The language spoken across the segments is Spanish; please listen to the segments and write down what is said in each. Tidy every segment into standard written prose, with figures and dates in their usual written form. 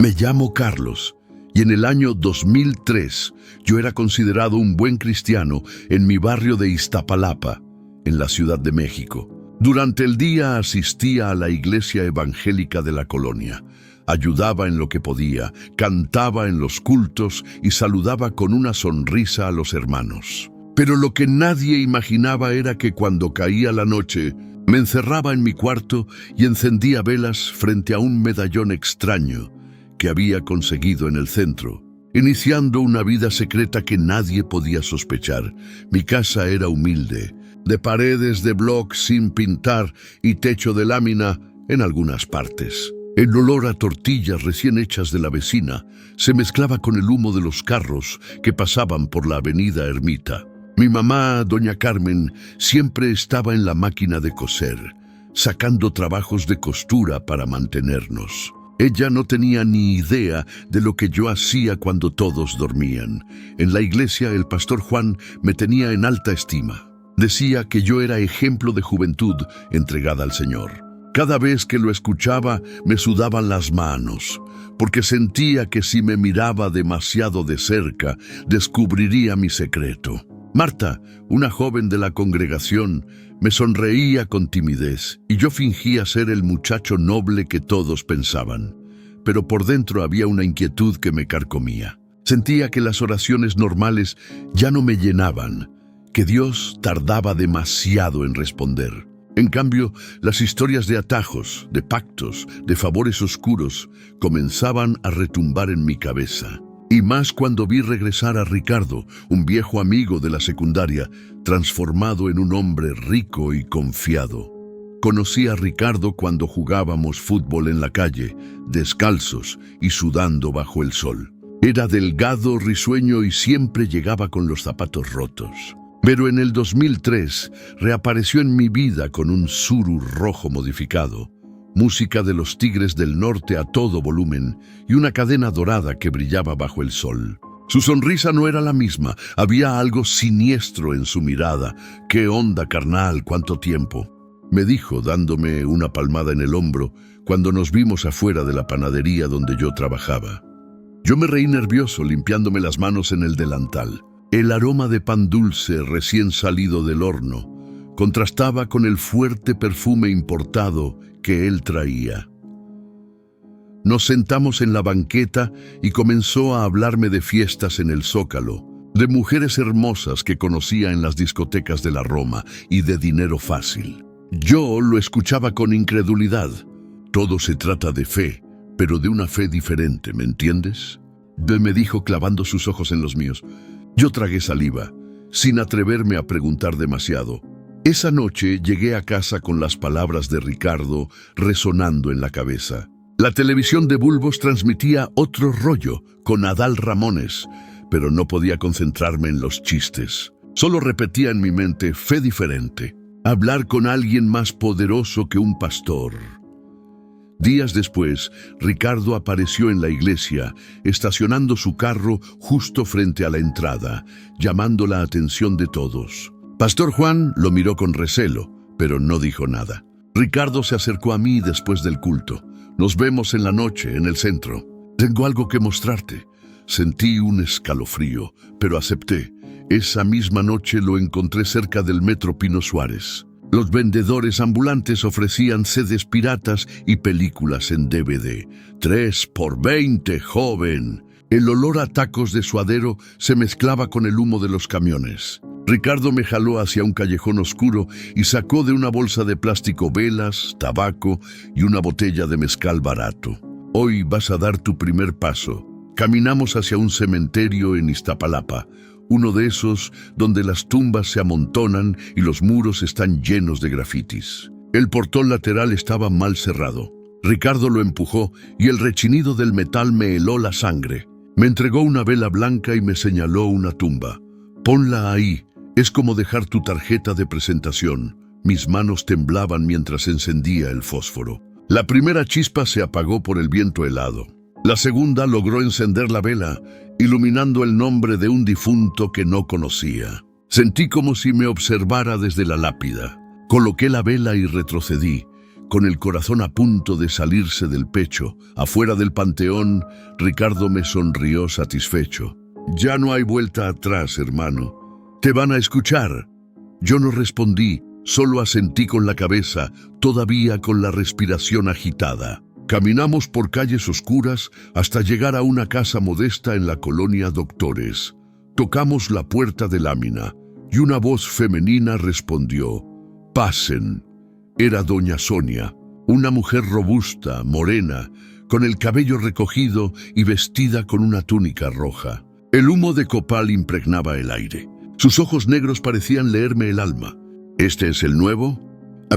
Me llamo Carlos y en el año 2003 yo era considerado un buen cristiano en mi barrio de Iztapalapa, en la Ciudad de México. Durante el día asistía a la iglesia evangélica de la colonia. Ayudaba en lo que podía, cantaba en los cultos y saludaba con una sonrisa a los hermanos. Pero lo que nadie imaginaba era que cuando caía la noche, me encerraba en mi cuarto y encendía velas frente a un medallón extraño que había conseguido en el centro, iniciando una vida secreta que nadie podía sospechar. Mi casa era humilde, de paredes de bloc sin pintar y techo de lámina en algunas partes. El olor a tortillas recién hechas de la vecina se mezclaba con el humo de los carros que pasaban por la avenida Ermita. Mi mamá, doña Carmen, siempre estaba en la máquina de coser, sacando trabajos de costura para mantenernos. Ella no tenía ni idea de lo que yo hacía cuando todos dormían. En la iglesia el pastor Juan me tenía en alta estima. Decía que yo era ejemplo de juventud entregada al Señor. Cada vez que lo escuchaba me sudaban las manos, porque sentía que si me miraba demasiado de cerca, descubriría mi secreto. Marta, una joven de la congregación, me sonreía con timidez y yo fingía ser el muchacho noble que todos pensaban. Pero por dentro había una inquietud que me carcomía. Sentía que las oraciones normales ya no me llenaban, que Dios tardaba demasiado en responder. En cambio, las historias de atajos, de pactos, de favores oscuros comenzaban a retumbar en mi cabeza. Y más cuando vi regresar a Ricardo, un viejo amigo de la secundaria, transformado en un hombre rico y confiado. Conocí a Ricardo cuando jugábamos fútbol en la calle, descalzos y sudando bajo el sol. Era delgado, risueño y siempre llegaba con los zapatos rotos. Pero en el 2003 reapareció en mi vida con un suru rojo modificado, música de los Tigres del Norte a todo volumen y una cadena dorada que brillaba bajo el sol. Su sonrisa no era la misma, había algo siniestro en su mirada. «¿Qué onda, carnal? ¿Cuánto tiempo?», me dijo dándome una palmada en el hombro cuando nos vimos afuera de la panadería donde yo trabajaba. Yo me reí nervioso limpiándome las manos en el delantal. El aroma de pan dulce recién salido del horno contrastaba con el fuerte perfume importado que él traía. Nos sentamos en la banqueta y comenzó a hablarme de fiestas en el Zócalo, de mujeres hermosas que conocía en las discotecas de la Roma y de dinero fácil. Yo lo escuchaba con incredulidad. Todo se trata de fe, pero de una fe diferente, ¿me entiendes?, me dijo clavando sus ojos en los míos. Yo tragué saliva, sin atreverme a preguntar demasiado. Esa noche llegué a casa con las palabras de Ricardo resonando en la cabeza. La televisión de Bulbos transmitía otro rollo con Adal Ramones, pero no podía concentrarme en los chistes. Solo repetía en mi mente fe diferente, hablar con alguien más poderoso que un pastor. Días después, Ricardo apareció en la iglesia, estacionando su carro justo frente a la entrada, llamando la atención de todos. Pastor Juan lo miró con recelo, pero no dijo nada. Ricardo se acercó a mí después del culto. Nos vemos en la noche, en el centro. Tengo algo que mostrarte. Sentí un escalofrío, pero acepté. Esa misma noche lo encontré cerca del Metro Pino Suárez. Los vendedores ambulantes ofrecían CDs piratas y películas en DVD. 3 por 20, joven. El olor a tacos de suadero se mezclaba con el humo de los camiones. Ricardo me jaló hacia un callejón oscuro y sacó de una bolsa de plástico velas, tabaco y una botella de mezcal barato. Hoy vas a dar tu primer paso. Caminamos hacia un cementerio en Iztapalapa, uno de esos donde las tumbas se amontonan y los muros están llenos de grafitis. El portón lateral estaba mal cerrado. Ricardo lo empujó y el rechinido del metal me heló la sangre. Me entregó una vela blanca y me señaló una tumba. Ponla ahí, es como dejar tu tarjeta de presentación. Mis manos temblaban mientras encendía el fósforo. La primera chispa se apagó por el viento helado. La segunda logró encender la vela, iluminando el nombre de un difunto que no conocía. Sentí como si me observara desde la lápida. Coloqué la vela y retrocedí, con el corazón a punto de salirse del pecho. Afuera del panteón, Ricardo me sonrió satisfecho. «Ya no hay vuelta atrás, hermano. Te van a escuchar». Yo no respondí, solo asentí con la cabeza, todavía con la respiración agitada. Caminamos por calles oscuras hasta llegar a una casa modesta en la colonia Doctores. Tocamos la puerta de lámina y una voz femenina respondió: «Pasen». Era doña Sonia, una mujer robusta, morena, con el cabello recogido y vestida con una túnica roja. El humo de copal impregnaba el aire. Sus ojos negros parecían leerme el alma. «¿Este es el nuevo?»,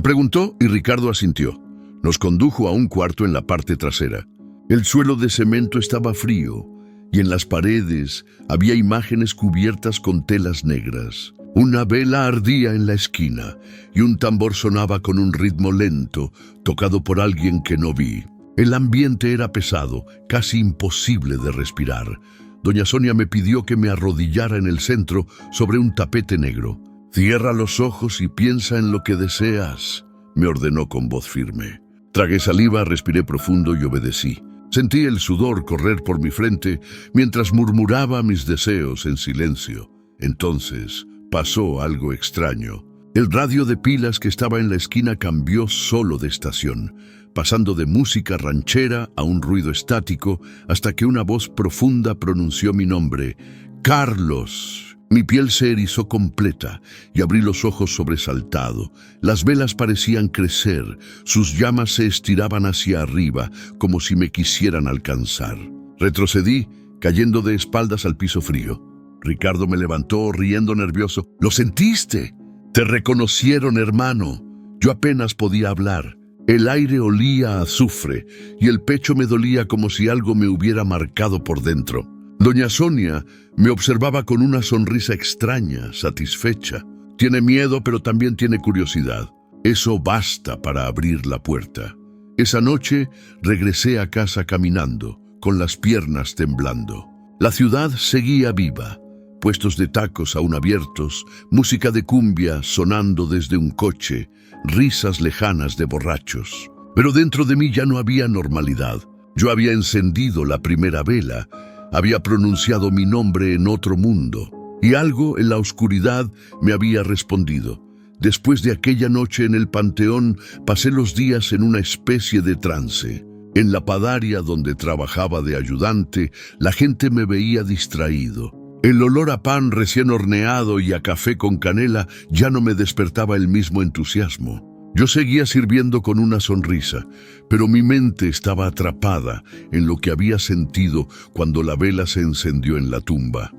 preguntó, y Ricardo asintió. Nos condujo a un cuarto en la parte trasera. El suelo de cemento estaba frío y en las paredes había imágenes cubiertas con telas negras. Una vela ardía en la esquina y un tambor sonaba con un ritmo lento, tocado por alguien que no vi. El ambiente era pesado, casi imposible de respirar. Doña Sonia me pidió que me arrodillara en el centro sobre un tapete negro. «Cierra los ojos y piensa en lo que deseas», me ordenó con voz firme. Tragué saliva, respiré profundo y obedecí. Sentí el sudor correr por mi frente mientras murmuraba mis deseos en silencio. Entonces pasó algo extraño. El radio de pilas que estaba en la esquina cambió solo de estación, pasando de música ranchera a un ruido estático hasta que una voz profunda pronunció mi nombre: «Carlos». Mi piel se erizó completa y abrí los ojos sobresaltado. Las velas parecían crecer, sus llamas se estiraban hacia arriba, como si me quisieran alcanzar. Retrocedí, cayendo de espaldas al piso frío. Ricardo me levantó, riendo nervioso. «¿Lo sentiste? Te reconocieron, hermano». Yo apenas podía hablar. El aire olía a azufre y el pecho me dolía como si algo me hubiera marcado por dentro. Doña Sonia me observaba con una sonrisa extraña, satisfecha. Tiene miedo, pero también tiene curiosidad. Eso basta para abrir la puerta. Esa noche regresé a casa caminando, con las piernas temblando. La ciudad seguía viva. Puestos de tacos aún abiertos, música de cumbia sonando desde un coche, risas lejanas de borrachos. Pero dentro de mí ya no había normalidad. Yo había encendido la primera vela, había pronunciado mi nombre en otro mundo, y algo en la oscuridad me había respondido. Después de aquella noche en el panteón, pasé los días en una especie de trance. En la padaria donde trabajaba de ayudante, la gente me veía distraído. El olor a pan recién horneado y a café con canela ya no me despertaba el mismo entusiasmo. Yo seguía sirviendo con una sonrisa, pero mi mente estaba atrapada en lo que había sentido cuando la vela se encendió en la tumba.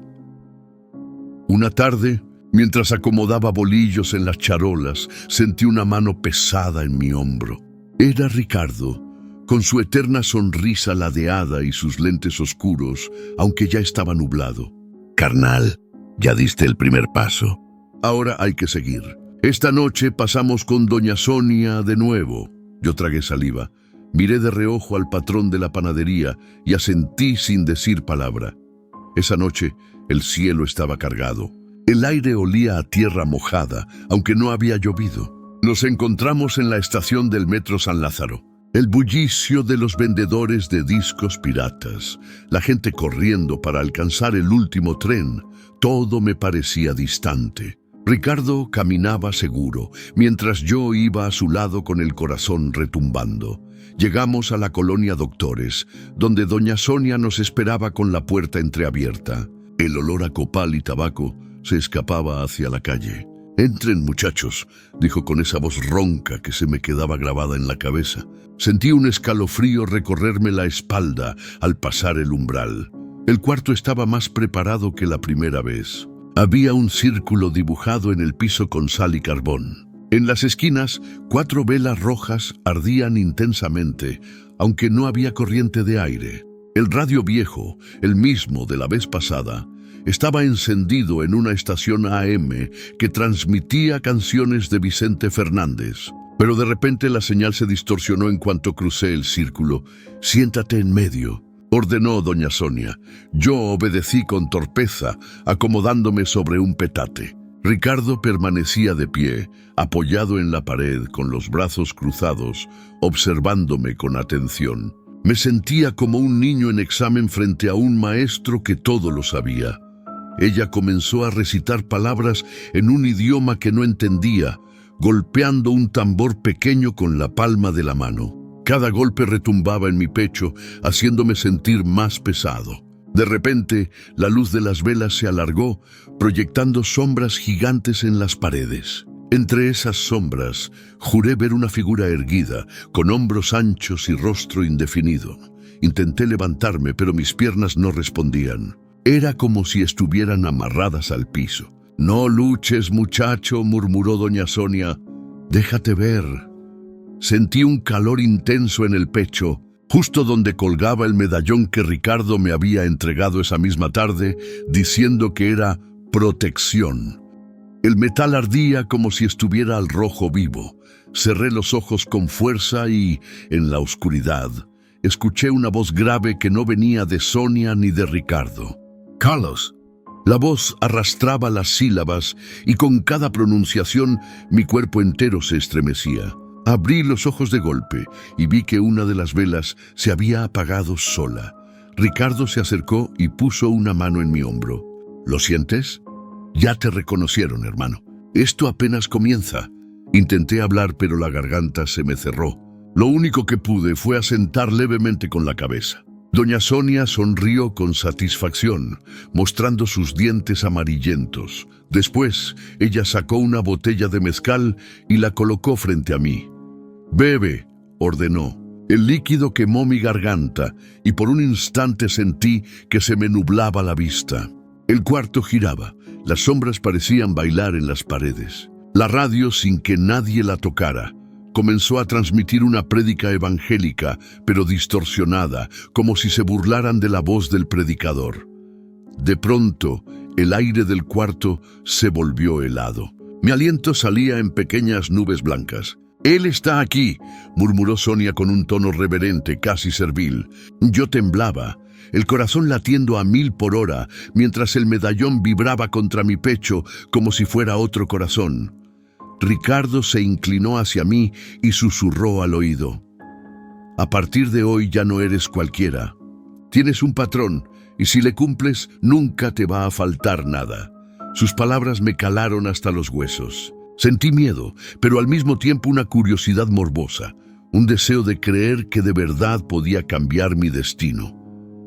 Una tarde, mientras acomodaba bolillos en las charolas, sentí una mano pesada en mi hombro. Era Ricardo, con su eterna sonrisa ladeada y sus lentes oscuros, aunque ya estaba nublado. «Carnal, ya diste el primer paso. Ahora hay que seguir». Esta noche pasamos con doña Sonia de nuevo. Yo tragué saliva, miré de reojo al patrón de la panadería y asentí sin decir palabra. Esa noche el cielo estaba cargado. El aire olía a tierra mojada, aunque no había llovido. Nos encontramos en la estación del metro San Lázaro. El bullicio de los vendedores de discos piratas, la gente corriendo para alcanzar el último tren, todo me parecía distante. Ricardo caminaba seguro, mientras yo iba a su lado con el corazón retumbando. Llegamos a la colonia Doctores, donde doña Sonia nos esperaba con la puerta entreabierta. El olor a copal y tabaco se escapaba hacia la calle. «Entren, muchachos», dijo con esa voz ronca que se me quedaba grabada en la cabeza. Sentí un escalofrío recorrerme la espalda al pasar el umbral. El cuarto estaba más preparado que la primera vez. Había un círculo dibujado en el piso con sal y carbón. En las esquinas, 4 velas rojas ardían intensamente, aunque no había corriente de aire. El radio viejo, el mismo de la vez pasada, estaba encendido en una estación AM que transmitía canciones de Vicente Fernández. Pero de repente la señal se distorsionó en cuanto crucé el círculo. «Siéntate en medio», ordenó doña Sonia. Yo obedecí con torpeza, acomodándome sobre un petate. Ricardo permanecía de pie, apoyado en la pared, con los brazos cruzados, observándome con atención. Me sentía como un niño en examen frente a un maestro que todo lo sabía. Ella comenzó a recitar palabras en un idioma que no entendía, golpeando un tambor pequeño con la palma de la mano. Cada golpe retumbaba en mi pecho, haciéndome sentir más pesado. De repente, la luz de las velas se alargó, proyectando sombras gigantes en las paredes. Entre esas sombras, juré ver una figura erguida, con hombros anchos y rostro indefinido. Intenté levantarme, pero mis piernas no respondían. Era como si estuvieran amarradas al piso. «No luches, muchacho», murmuró doña Sonia. «Déjate ver». Sentí un calor intenso en el pecho, justo donde colgaba el medallón que Ricardo me había entregado esa misma tarde, diciendo que era protección. El metal ardía como si estuviera al rojo vivo. Cerré los ojos con fuerza y, en la oscuridad, escuché una voz grave que no venía de Sonia ni de Ricardo. «Carlos». La voz arrastraba las sílabas y con cada pronunciación mi cuerpo entero se estremecía. Abrí los ojos de golpe y vi que una de las velas se había apagado sola. Ricardo se acercó y puso una mano en mi hombro. «¿Lo sientes? Ya te reconocieron, hermano. Esto apenas comienza». Intenté hablar, pero la garganta se me cerró. Lo único que pude fue asentar levemente con la cabeza. Doña Sonia sonrió con satisfacción, mostrando sus dientes amarillentos. Después, ella sacó una botella de mezcal y la colocó frente a mí. «Bebe», ordenó. El líquido quemó mi garganta y por un instante sentí que se me nublaba la vista. El cuarto giraba, las sombras parecían bailar en las paredes. La radio, sin que nadie la tocara, comenzó a transmitir una prédica evangélica, pero distorsionada, como si se burlaran de la voz del predicador. De pronto, el aire del cuarto se volvió helado. Mi aliento salía en pequeñas nubes blancas. «Él está aquí», murmuró Sonia con un tono reverente, casi servil. Yo temblaba, el corazón latiendo a 1000 por hora, mientras el medallón vibraba contra mi pecho como si fuera otro corazón. Ricardo se inclinó hacia mí y susurró al oído. «A partir de hoy ya no eres cualquiera. Tienes un patrón, y si le cumples, nunca te va a faltar nada». Sus palabras me calaron hasta los huesos. Sentí miedo, pero al mismo tiempo una curiosidad morbosa, un deseo de creer que de verdad podía cambiar mi destino.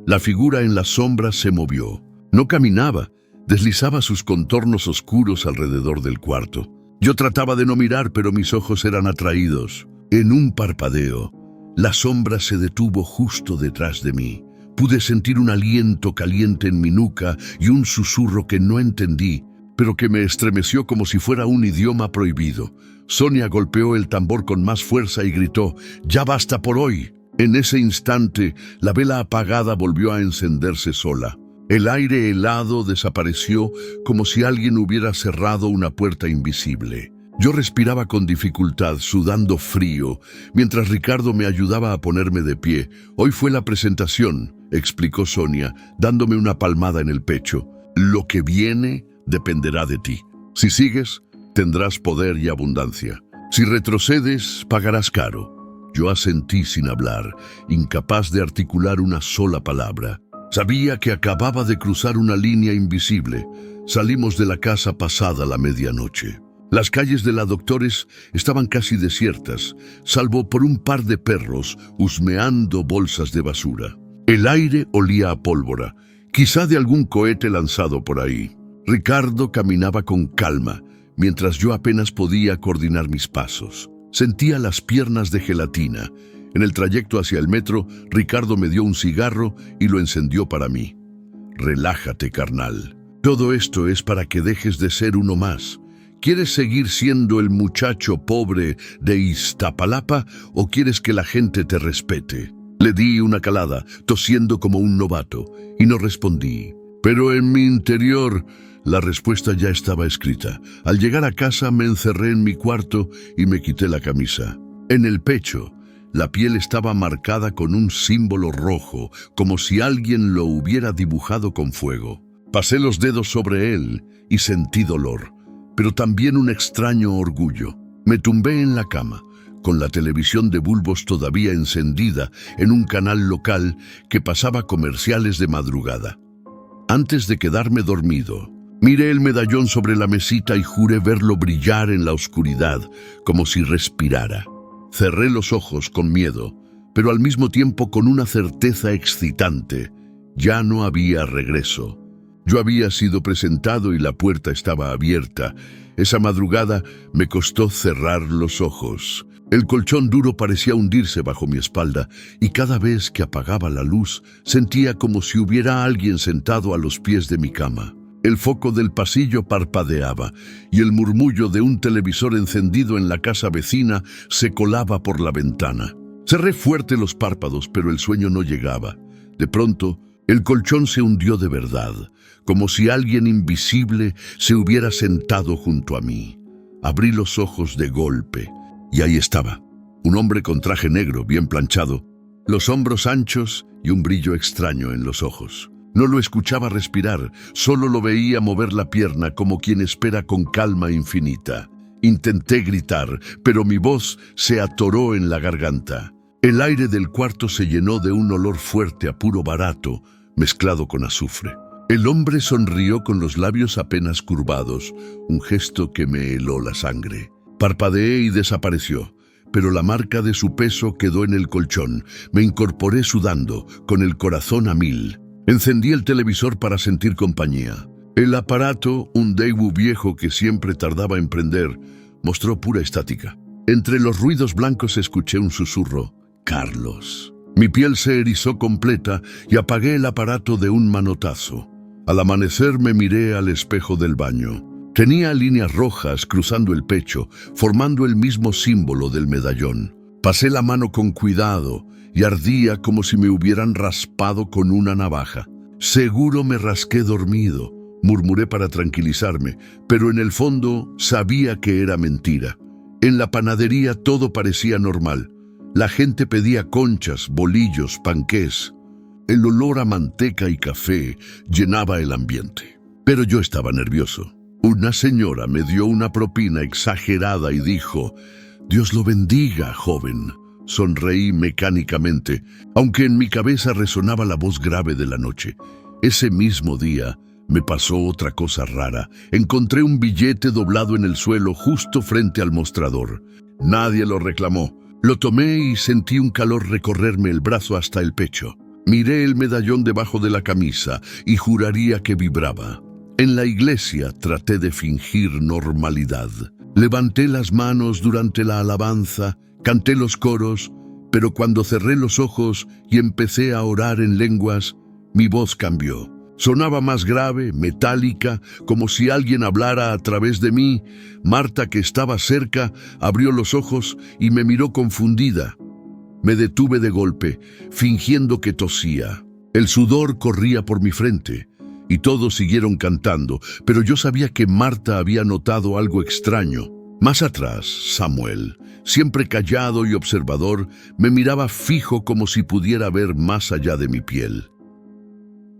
La figura en las sombras se movió. No caminaba, deslizaba sus contornos oscuros alrededor del cuarto. Yo trataba de no mirar, pero mis ojos eran atraídos. En un parpadeo, la sombra se detuvo justo detrás de mí. Pude sentir un aliento caliente en mi nuca y un susurro que no entendí, pero que me estremeció como si fuera un idioma prohibido. Sonia golpeó el tambor con más fuerza y gritó: «¡Ya basta por hoy!». En ese instante, la vela apagada volvió a encenderse sola. El aire helado desapareció como si alguien hubiera cerrado una puerta invisible. Yo respiraba con dificultad, sudando frío, mientras Ricardo me ayudaba a ponerme de pie. «Hoy fue la presentación», explicó Sonia, dándome una palmada en el pecho. «Lo que viene dependerá de ti. Si sigues, tendrás poder y abundancia. Si retrocedes, pagarás caro». Yo asentí sin hablar, incapaz de articular una sola palabra. Sabía que acababa de cruzar una línea invisible. Salimos de la casa pasada la medianoche. Las calles de la Doctores estaban casi desiertas, salvo por un par de perros husmeando bolsas de basura. El aire olía a pólvora, quizá de algún cohete lanzado por ahí. Ricardo caminaba con calma, mientras yo apenas podía coordinar mis pasos. Sentía las piernas de gelatina. En el trayecto hacia el metro, Ricardo me dio un cigarro y lo encendió para mí. «Relájate, carnal. Todo esto es para que dejes de ser uno más. ¿Quieres seguir siendo el muchacho pobre de Iztapalapa o quieres que la gente te respete?». Le di una calada, tosiendo como un novato, y no respondí. Pero en mi interior, la respuesta ya estaba escrita. Al llegar a casa me encerré en mi cuarto y me quité la camisa. En el pecho, la piel estaba marcada con un símbolo rojo, como si alguien lo hubiera dibujado con fuego. Pasé los dedos sobre él y sentí dolor, pero también un extraño orgullo. Me tumbé en la cama, con la televisión de bulbos todavía encendida en un canal local que pasaba comerciales de madrugada. Antes de quedarme dormido, miré el medallón sobre la mesita y juré verlo brillar en la oscuridad, como si respirara. Cerré los ojos con miedo, pero al mismo tiempo con una certeza excitante. Ya no había regreso. Yo había sido presentado y la puerta estaba abierta. Esa madrugada me costó cerrar los ojos. El colchón duro parecía hundirse bajo mi espalda y cada vez que apagaba la luz sentía como si hubiera alguien sentado a los pies de mi cama. El foco del pasillo parpadeaba y el murmullo de un televisor encendido en la casa vecina se colaba por la ventana. Cerré fuerte los párpados, pero el sueño no llegaba. De pronto, el colchón se hundió de verdad, como si alguien invisible se hubiera sentado junto a mí. Abrí los ojos de golpe y ahí estaba, un hombre con traje negro bien planchado, los hombros anchos y un brillo extraño en los ojos. No lo escuchaba respirar, solo lo veía mover la pierna como quien espera con calma infinita. Intenté gritar, pero mi voz se atoró en la garganta. El aire del cuarto se llenó de un olor fuerte a puro barato, mezclado con azufre. El hombre sonrió con los labios apenas curvados, un gesto que me heló la sangre. Parpadeé y desapareció, pero la marca de su peso quedó en el colchón. Me incorporé sudando, con el corazón a 1000. Encendí el televisor para sentir compañía. El aparato, un Daewoo viejo que siempre tardaba en prender, mostró pura estática. Entre los ruidos blancos escuché un susurro. Carlos. Mi piel se erizó completa y apagué el aparato de un manotazo. Al amanecer me miré al espejo del baño. Tenía líneas rojas cruzando el pecho, formando el mismo símbolo del medallón. Pasé la mano con cuidado y ardía como si me hubieran raspado con una navaja. Seguro me rasqué dormido, murmuré para tranquilizarme, pero en el fondo sabía que era mentira. En la panadería todo parecía normal. La gente pedía conchas, bolillos, panqués. El olor a manteca y café llenaba el ambiente. Pero yo estaba nervioso. Una señora me dio una propina exagerada y dijo: «Dios lo bendiga, joven». Sonreí mecánicamente, aunque en mi cabeza resonaba la voz grave de la noche. Ese mismo día me pasó otra cosa rara. Encontré un billete doblado en el suelo justo frente al mostrador. Nadie lo reclamó. Lo tomé y sentí un calor recorrerme el brazo hasta el pecho. Miré el medallón debajo de la camisa y juraría que vibraba. En la iglesia traté de fingir normalidad. Levanté las manos durante la alabanza, canté los coros, pero cuando cerré los ojos y empecé a orar en lenguas, mi voz cambió. Sonaba más grave, metálica, como si alguien hablara a través de mí. Marta, que estaba cerca, abrió los ojos y me miró confundida. Me detuve de golpe, fingiendo que tosía. El sudor corría por mi frente y todos siguieron cantando, pero yo sabía que Marta había notado algo extraño. Más atrás, Samuel, siempre callado y observador, me miraba fijo como si pudiera ver más allá de mi piel.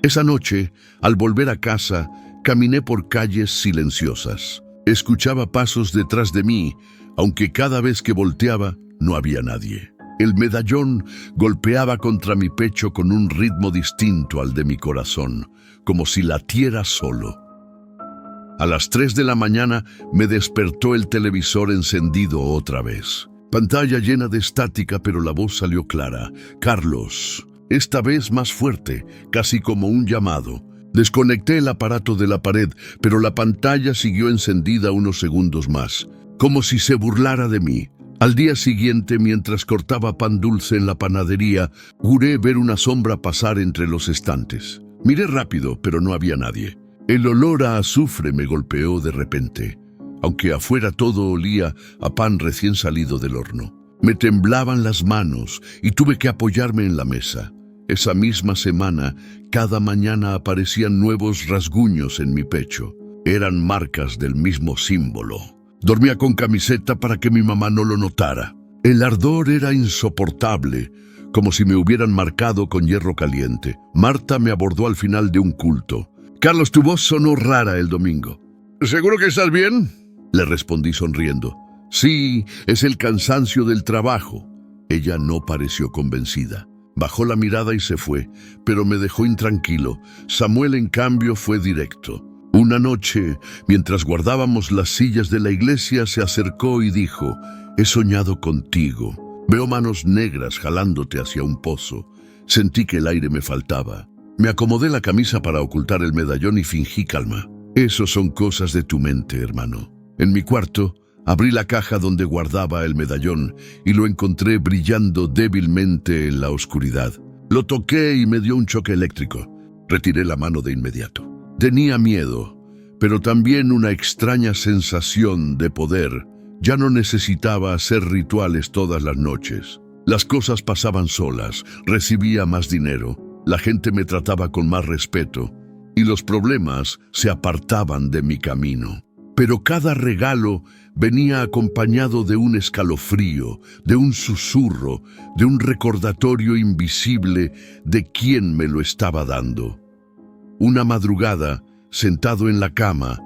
Esa noche, al volver a casa, caminé por calles silenciosas. Escuchaba pasos detrás de mí, aunque cada vez que volteaba no había nadie. El medallón golpeaba contra mi pecho con un ritmo distinto al de mi corazón, como si latiera solo. A las 3 de la mañana me despertó el televisor encendido otra vez. Pantalla llena de estática, pero la voz salió clara. «Carlos». Esta vez más fuerte, casi como un llamado. Desconecté el aparato de la pared, pero la pantalla siguió encendida unos segundos más, como si se burlara de mí. Al día siguiente, mientras cortaba pan dulce en la panadería, juré ver una sombra pasar entre los estantes. Miré rápido, pero no había nadie. El olor a azufre me golpeó de repente, aunque afuera todo olía a pan recién salido del horno. Me temblaban las manos y tuve que apoyarme en la mesa. Esa misma semana, cada mañana aparecían nuevos rasguños en mi pecho. Eran marcas del mismo símbolo. Dormía con camiseta para que mi mamá no lo notara. El ardor era insoportable, como si me hubieran marcado con hierro caliente. Marta me abordó al final de un culto. «Carlos, tu voz sonó rara el domingo». «¿Seguro que estás bien?». Le respondí sonriendo. Sí, es el cansancio del trabajo. Ella no pareció convencida. Bajó la mirada y se fue, pero me dejó intranquilo. Samuel, en cambio, fue directo. Una noche, mientras guardábamos las sillas de la iglesia, se acercó y dijo: «He soñado contigo. Veo manos negras jalándote hacia un pozo». Sentí que el aire me faltaba. Me acomodé la camisa para ocultar el medallón y fingí calma. «Esos son cosas de tu mente, hermano». En mi cuarto, abrí la caja donde guardaba el medallón y lo encontré brillando débilmente en la oscuridad. Lo toqué y me dio un choque eléctrico. Retiré la mano de inmediato. Tenía miedo, pero también una extraña sensación de poder. Ya no necesitaba hacer rituales todas las noches. Las cosas pasaban solas, recibía más dinero, la gente me trataba con más respeto y los problemas se apartaban de mi camino. Pero cada regalo venía acompañado de un escalofrío, de un susurro, de un recordatorio invisible de quién me lo estaba dando. Una madrugada, sentado en la cama,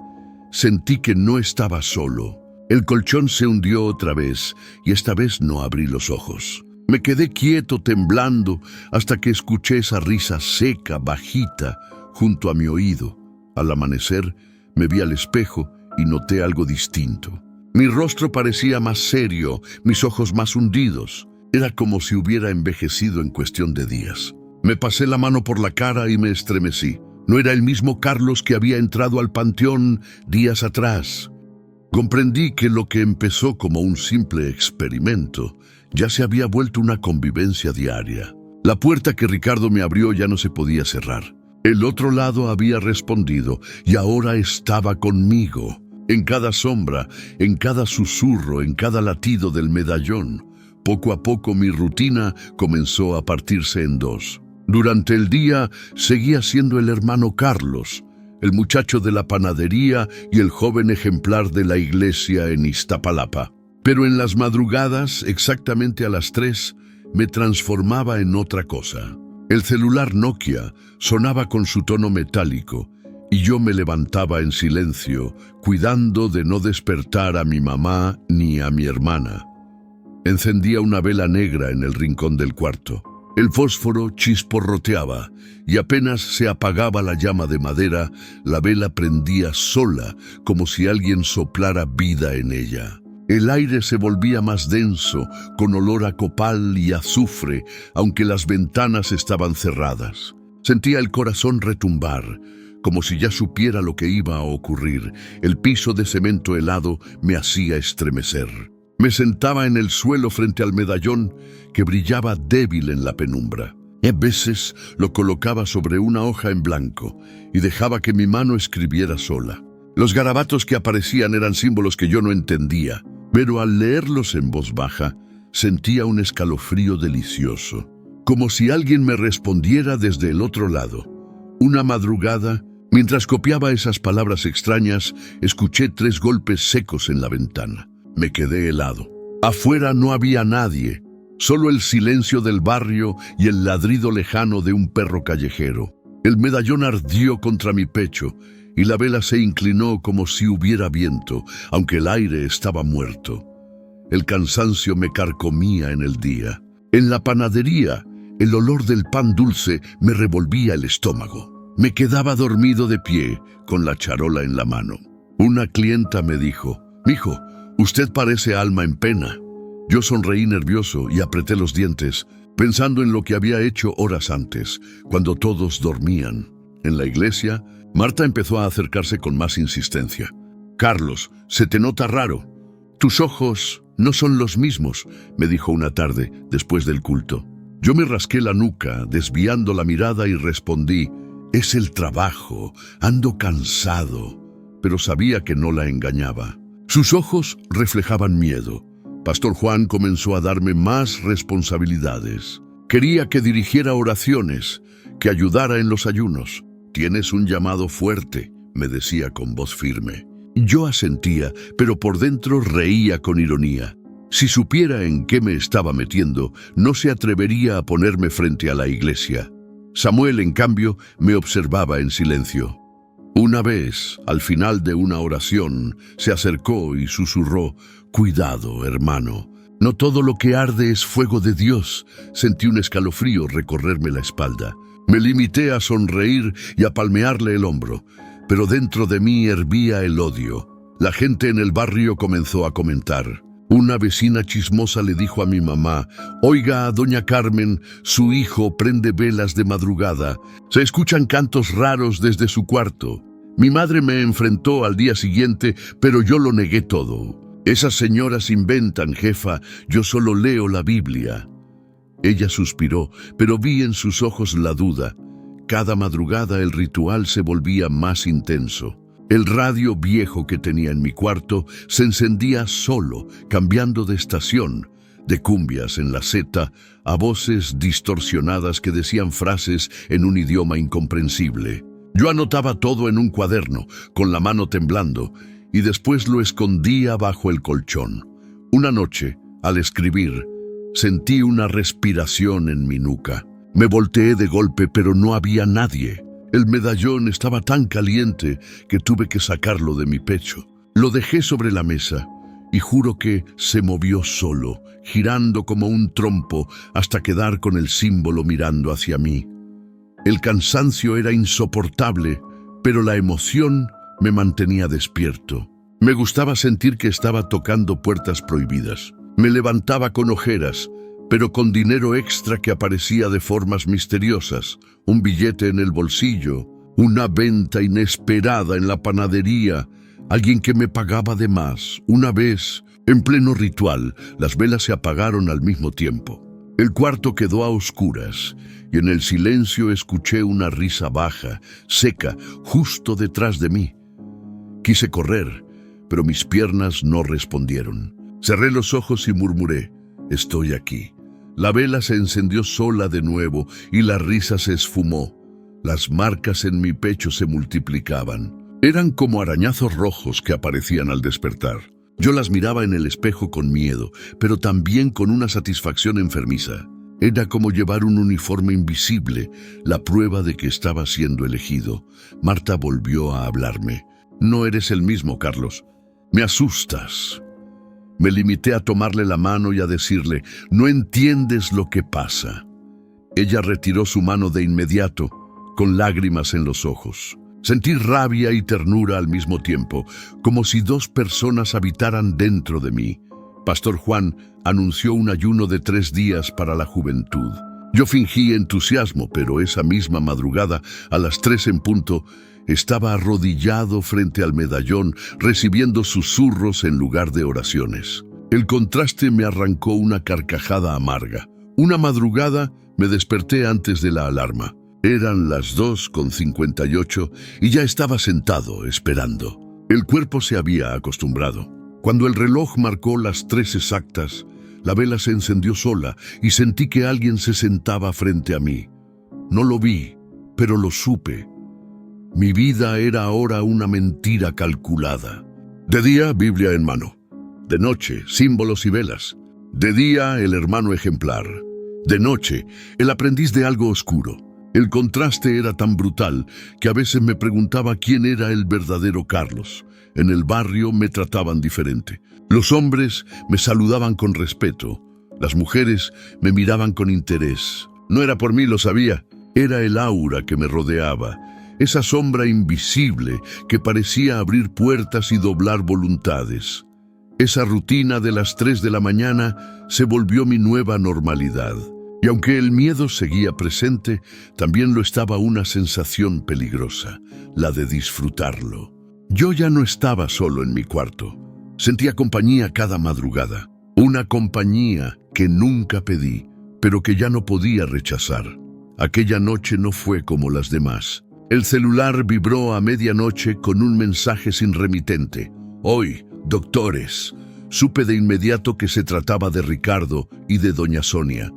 sentí que no estaba solo. El colchón se hundió otra vez y esta vez no abrí los ojos. Me quedé quieto, temblando, hasta que escuché esa risa seca, bajita, junto a mi oído. Al amanecer, me vi al espejo y noté algo distinto. Mi rostro parecía más serio, mis ojos más hundidos. Era como si hubiera envejecido en cuestión de días. Me pasé la mano por la cara y me estremecí. No era el mismo Carlos que había entrado al panteón días atrás. Comprendí que lo que empezó como un simple experimento ya se había vuelto una convivencia diaria. La puerta que Ricardo me abrió ya no se podía cerrar. El otro lado había respondido y ahora estaba conmigo. En cada sombra, en cada susurro, en cada latido del medallón. Poco a poco mi rutina comenzó a partirse en dos. Durante el día seguía siendo el hermano Carlos, el muchacho de la panadería y el joven ejemplar de la iglesia en Iztapalapa. Pero en las madrugadas, exactamente a las 3, me transformaba en otra cosa. El celular Nokia sonaba con su tono metálico y yo me levantaba en silencio, cuidando de no despertar a mi mamá ni a mi hermana. Encendía una vela negra en el rincón del cuarto. El fósforo chisporroteaba y apenas se apagaba la llama de madera, la vela prendía sola, como si alguien soplara vida en ella. El aire se volvía más denso, con olor a copal y azufre, aunque las ventanas estaban cerradas. Sentía el corazón retumbar, como si ya supiera lo que iba a ocurrir. El piso de cemento helado me hacía estremecer. Me sentaba en el suelo frente al medallón que brillaba débil en la penumbra. A veces lo colocaba sobre una hoja en blanco y dejaba que mi mano escribiera sola. Los garabatos que aparecían eran símbolos que yo no entendía, pero al leerlos en voz baja sentía un escalofrío delicioso, como si alguien me respondiera desde el otro lado. Una madrugada, mientras copiaba esas palabras extrañas, escuché 3 golpes secos en la ventana. Me quedé helado. Afuera no había nadie, solo el silencio del barrio y el ladrido lejano de un perro callejero. El medallón ardió contra mi pecho y la vela se inclinó como si hubiera viento, aunque el aire estaba muerto. El cansancio me carcomía en el día. En la panadería, el olor del pan dulce me revolvía el estómago. Me quedaba dormido de pie, con la charola en la mano. Una clienta me dijo: «Mijo, usted parece alma en pena». Yo sonreí nervioso y apreté los dientes, pensando en lo que había hecho horas antes, cuando todos dormían. En la iglesia, Marta empezó a acercarse con más insistencia. «Carlos, se te nota raro. Tus ojos no son los mismos», me dijo una tarde, después del culto. Yo me rasqué la nuca, desviando la mirada, y respondí: «Es el trabajo, ando cansado», pero sabía que no la engañaba. Sus ojos reflejaban miedo. Pastor Juan comenzó a darme más responsabilidades. Quería que dirigiera oraciones, que ayudara en los ayunos. «Tienes un llamado fuerte», me decía con voz firme. Yo asentía, pero por dentro reía con ironía. Si supiera en qué me estaba metiendo, no se atrevería a ponerme frente a la iglesia. Samuel, en cambio, me observaba en silencio. Una vez, al final de una oración, se acercó y susurró: «Cuidado, hermano. No todo lo que arde es fuego de Dios». Sentí un escalofrío recorrerme la espalda. Me limité a sonreír y a palmearle el hombro, pero dentro de mí hervía el odio. La gente en el barrio comenzó a comentar. Una vecina chismosa le dijo a mi mamá: «Oiga, doña Carmen, su hijo prende velas de madrugada. Se escuchan cantos raros desde su cuarto». Mi madre me enfrentó al día siguiente, pero yo lo negué todo. «Esas señoras inventan, jefa, yo solo leo la Biblia». Ella suspiró, pero vi en sus ojos la duda. Cada madrugada el ritual se volvía más intenso. El radio viejo que tenía en mi cuarto se encendía solo, cambiando de estación, de cumbias en la Z a voces distorsionadas que decían frases en un idioma incomprensible. Yo anotaba todo en un cuaderno, con la mano temblando, y después lo escondía bajo el colchón. Una noche, al escribir, sentí una respiración en mi nuca. Me volteé de golpe, pero no había nadie. El medallón estaba tan caliente que tuve que sacarlo de mi pecho. Lo dejé sobre la mesa y juro que se movió solo, girando como un trompo hasta quedar con el símbolo mirando hacia mí. El cansancio era insoportable, pero la emoción me mantenía despierto. Me gustaba sentir que estaba tocando puertas prohibidas. Me levantaba con ojeras, pero con dinero extra que aparecía de formas misteriosas, un billete en el bolsillo, una venta inesperada en la panadería, alguien que me pagaba de más. Una vez, en pleno ritual, las velas se apagaron al mismo tiempo. El cuarto quedó a oscuras y en el silencio escuché una risa baja, seca, justo detrás de mí. Quise correr, pero mis piernas no respondieron. Cerré los ojos y murmuré: «Estoy aquí». La vela se encendió sola de nuevo y la risa se esfumó. Las marcas en mi pecho se multiplicaban. Eran como arañazos rojos que aparecían al despertar. Yo las miraba en el espejo con miedo, pero también con una satisfacción enfermiza. Era como llevar un uniforme invisible, la prueba de que estaba siendo elegido. Marta volvió a hablarme. «No eres el mismo, Carlos. Me asustas». Me limité a tomarle la mano y a decirle: «No entiendes lo que pasa». Ella retiró su mano de inmediato, con lágrimas en los ojos. Sentí rabia y ternura al mismo tiempo, como si dos personas habitaran dentro de mí. Pastor Juan anunció un ayuno de 3 días para la juventud. Yo fingí entusiasmo, pero esa misma madrugada, a las 3 en punto, estaba arrodillado frente al medallón, recibiendo susurros en lugar de oraciones. El contraste me arrancó una carcajada amarga. Una madrugada me desperté antes de la alarma. Eran las 2:58 y ya estaba sentado, esperando. El cuerpo se había acostumbrado. Cuando el reloj marcó las 3 exactas, la vela se encendió sola y sentí que alguien se sentaba frente a mí. No lo vi, pero lo supe. Mi vida era ahora una mentira calculada. De día, Biblia en mano. De noche, símbolos y velas. De día, el hermano ejemplar. De noche, el aprendiz de algo oscuro. El contraste era tan brutal que a veces me preguntaba quién era el verdadero Carlos. En el barrio me trataban diferente. Los hombres me saludaban con respeto. Las mujeres me miraban con interés. No era por mí, lo sabía. Era el aura que me rodeaba. Esa sombra invisible que parecía abrir puertas y doblar voluntades. Esa rutina de las 3 de la mañana se volvió mi nueva normalidad. Y aunque el miedo seguía presente, también lo estaba una sensación peligrosa, la de disfrutarlo. Yo ya no estaba solo en mi cuarto. Sentía compañía cada madrugada. Una compañía que nunca pedí, pero que ya no podía rechazar. Aquella noche no fue como las demás. El celular vibró a medianoche con un mensaje sin remitente. «Hoy, doctores». Supe de inmediato que se trataba de Ricardo y de doña Sonia.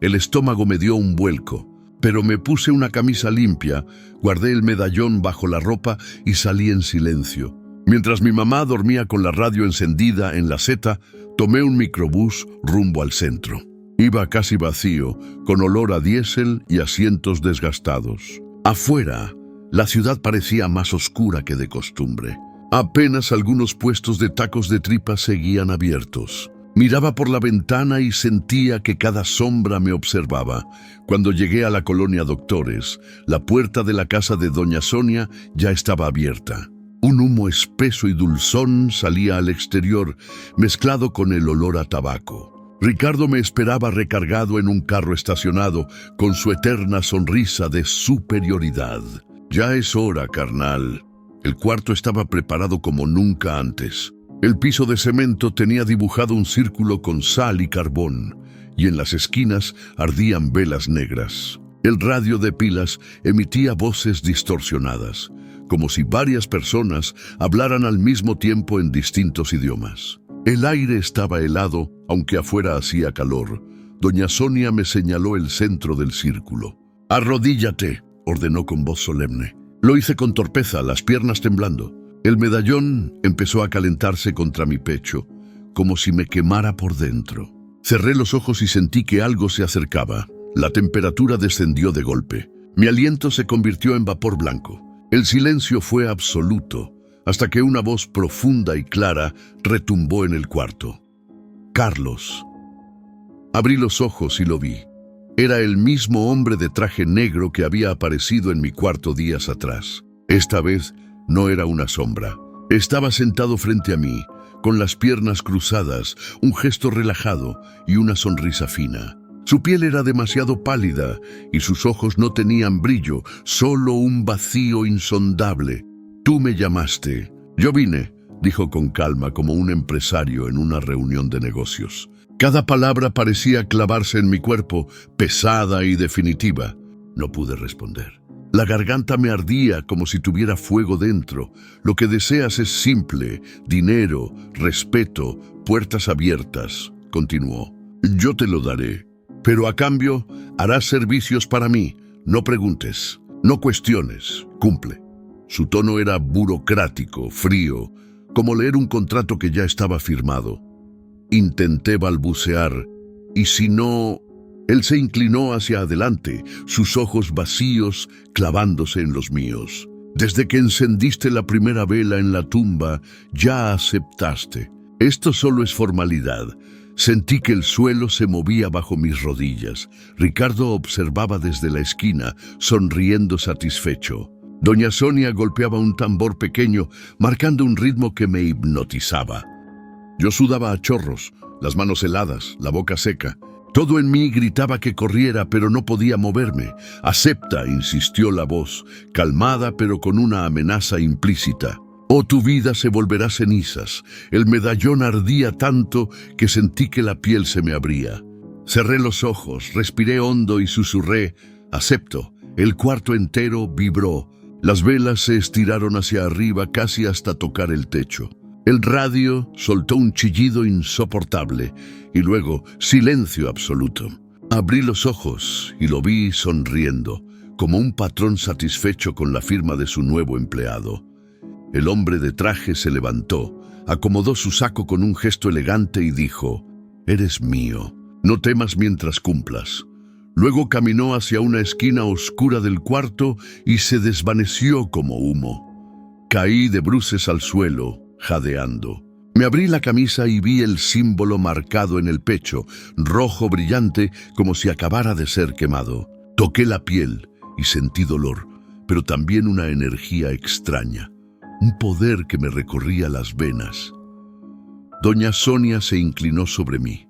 El estómago me dio un vuelco, pero me puse una camisa limpia, guardé el medallón bajo la ropa y salí en silencio. Mientras mi mamá dormía con la radio encendida en la Z, tomé un microbús rumbo al centro. Iba casi vacío, con olor a diésel y asientos desgastados. Afuera, La ciudad parecía más oscura que de costumbre. Apenas algunos puestos de tacos de tripa seguían abiertos. Miraba por la ventana y sentía que cada sombra me observaba. Cuando llegué a la colonia Doctores, la puerta de la casa de doña Sonia ya estaba abierta. Un humo espeso y dulzón salía al exterior, mezclado con el olor a tabaco. Ricardo me esperaba recargado en un carro estacionado, con su eterna sonrisa de superioridad. «Ya es hora, carnal». El cuarto estaba preparado como nunca antes. El piso de cemento tenía dibujado un círculo con sal y carbón, y en las esquinas ardían velas negras. El radio de pilas emitía voces distorsionadas, como si varias personas hablaran al mismo tiempo en distintos idiomas. El aire estaba helado, aunque afuera hacía calor. Doña Sonia me señaló el centro del círculo. «Arrodíllate», ordenó con voz solemne. Lo hice con torpeza, las piernas temblando. El medallón empezó a calentarse contra mi pecho, como si me quemara por dentro. Cerré los ojos y sentí que algo se acercaba. La temperatura descendió de golpe. Mi aliento se convirtió en vapor blanco. El silencio fue absoluto, hasta que una voz profunda y clara retumbó en el cuarto. «Carlos». Abrí los ojos y lo vi. Era el mismo hombre de traje negro que había aparecido en mi cuarto días atrás. Esta vez no era una sombra. Estaba sentado frente a mí, con las piernas cruzadas, un gesto relajado y una sonrisa fina. Su piel era demasiado pálida y sus ojos no tenían brillo, solo un vacío insondable. «Tú me llamaste». «Yo vine», dijo con calma, como un empresario en una reunión de negocios. Cada palabra parecía clavarse en mi cuerpo, pesada y definitiva. No pude responder. La garganta me ardía como si tuviera fuego dentro. «Lo que deseas es simple: dinero, respeto, puertas abiertas», continuó. «Yo te lo daré, pero a cambio harás servicios para mí. No preguntes, no cuestiones, cumple». Su tono era burocrático, frío, como leer un contrato que ya estaba firmado. Intenté balbucear, «¿Y si no...?» Él se inclinó hacia adelante, sus ojos vacíos clavándose en los míos. «Desde que encendiste la primera vela en la tumba, ya aceptaste. Esto solo es formalidad». Sentí que el suelo se movía bajo mis rodillas. Ricardo observaba desde la esquina, sonriendo satisfecho. Doña Sonia golpeaba un tambor pequeño, marcando un ritmo que me hipnotizaba. Yo sudaba a chorros, las manos heladas, la boca seca. Todo en mí gritaba que corriera, pero no podía moverme. «Acepta», insistió la voz, calmada pero con una amenaza implícita. «O tu vida se volverá cenizas». El medallón ardía tanto que sentí que la piel se me abría. Cerré los ojos, respiré hondo y susurré: «Acepto». El cuarto entero vibró. Las velas se estiraron hacia arriba casi hasta tocar el techo. El radio soltó un chillido insoportable y luego silencio absoluto. Abrí los ojos y lo vi sonriendo, como un patrón satisfecho con la firma de su nuevo empleado. El hombre de traje se levantó, acomodó su saco con un gesto elegante y dijo: «Eres mío, no temas mientras cumplas». Luego caminó hacia una esquina oscura del cuarto y se desvaneció como humo. Caí de bruces al suelo, jadeando. Me abrí la camisa y vi el símbolo marcado en el pecho, rojo brillante como si acabara de ser quemado. Toqué la piel y sentí dolor, pero también una energía extraña, un poder que me recorría las venas. Doña Sonia se inclinó sobre mí.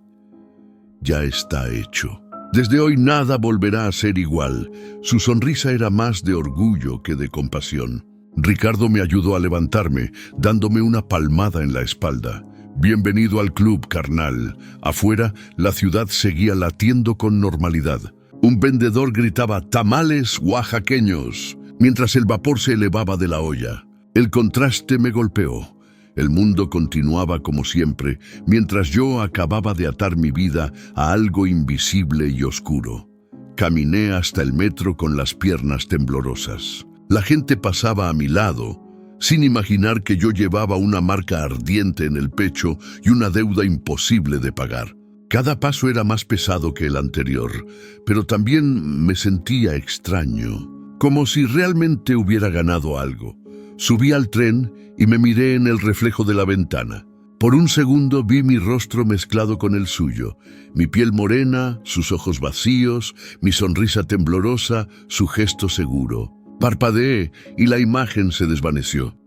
«Ya está hecho. Desde hoy nada volverá a ser igual». Su sonrisa era más de orgullo que de compasión. Ricardo me ayudó a levantarme, dándome una palmada en la espalda. «Bienvenido al club, carnal». Afuera, la ciudad seguía latiendo con normalidad. Un vendedor gritaba: «Tamales oaxaqueños», mientras el vapor se elevaba de la olla. El contraste me golpeó. El mundo continuaba como siempre, mientras yo acababa de atar mi vida a algo invisible y oscuro. Caminé hasta el metro con las piernas temblorosas. La gente pasaba a mi lado, sin imaginar que yo llevaba una marca ardiente en el pecho y una deuda imposible de pagar. Cada paso era más pesado que el anterior, pero también me sentía extraño. como si realmente hubiera ganado algo. Subí al tren y me miré en el reflejo de la ventana. Por un segundo vi mi rostro mezclado con el suyo, mi piel morena, sus ojos vacíos, mi sonrisa temblorosa, su gesto seguro. Parpadeé y la imagen se desvaneció.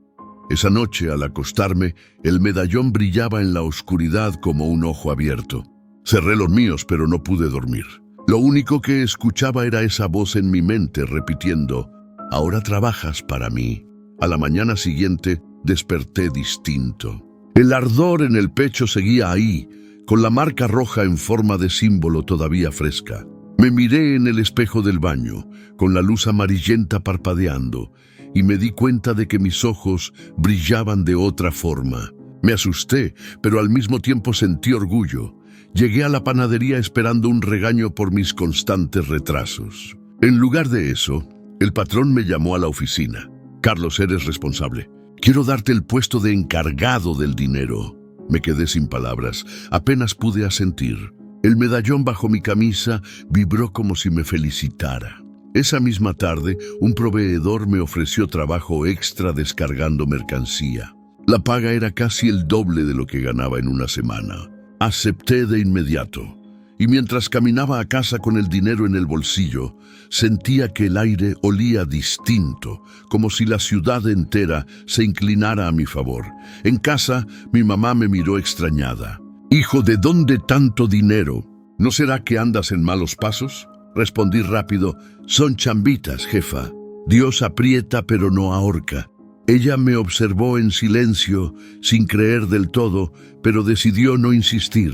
Esa noche, al acostarme, el medallón brillaba en la oscuridad como un ojo abierto. Cerré los míos, pero no pude dormir. Lo único que escuchaba era esa voz en mi mente repitiendo: «Ahora trabajas para mí». A la mañana siguiente desperté distinto. El ardor en el pecho seguía ahí, con la marca roja en forma de símbolo todavía fresca. Me miré en el espejo del baño, con la luz amarillenta parpadeando, y me di cuenta de que mis ojos brillaban de otra forma. Me asusté, pero al mismo tiempo sentí orgullo. Llegué a la panadería esperando un regaño por mis constantes retrasos. En lugar de eso, el patrón me llamó a la oficina. «Carlos, eres responsable. Quiero darte el puesto de encargado del dinero». Me quedé sin palabras. Apenas pude asentir. El medallón bajo mi camisa vibró como si me felicitara. Esa misma tarde, un proveedor me ofreció trabajo extra descargando mercancía. La paga era casi el doble de lo que ganaba en una semana. Acepté de inmediato. Y mientras caminaba a casa con el dinero en el bolsillo, sentía que el aire olía distinto, como si la ciudad entera se inclinara a mi favor. En casa, mi mamá me miró extrañada. «Hijo, ¿de dónde tanto dinero? ¿No será que andas en malos pasos?». Respondí rápido: «Son chambitas, jefa. Dios aprieta pero no ahorca». Ella me observó en silencio, sin creer del todo, pero decidió no insistir.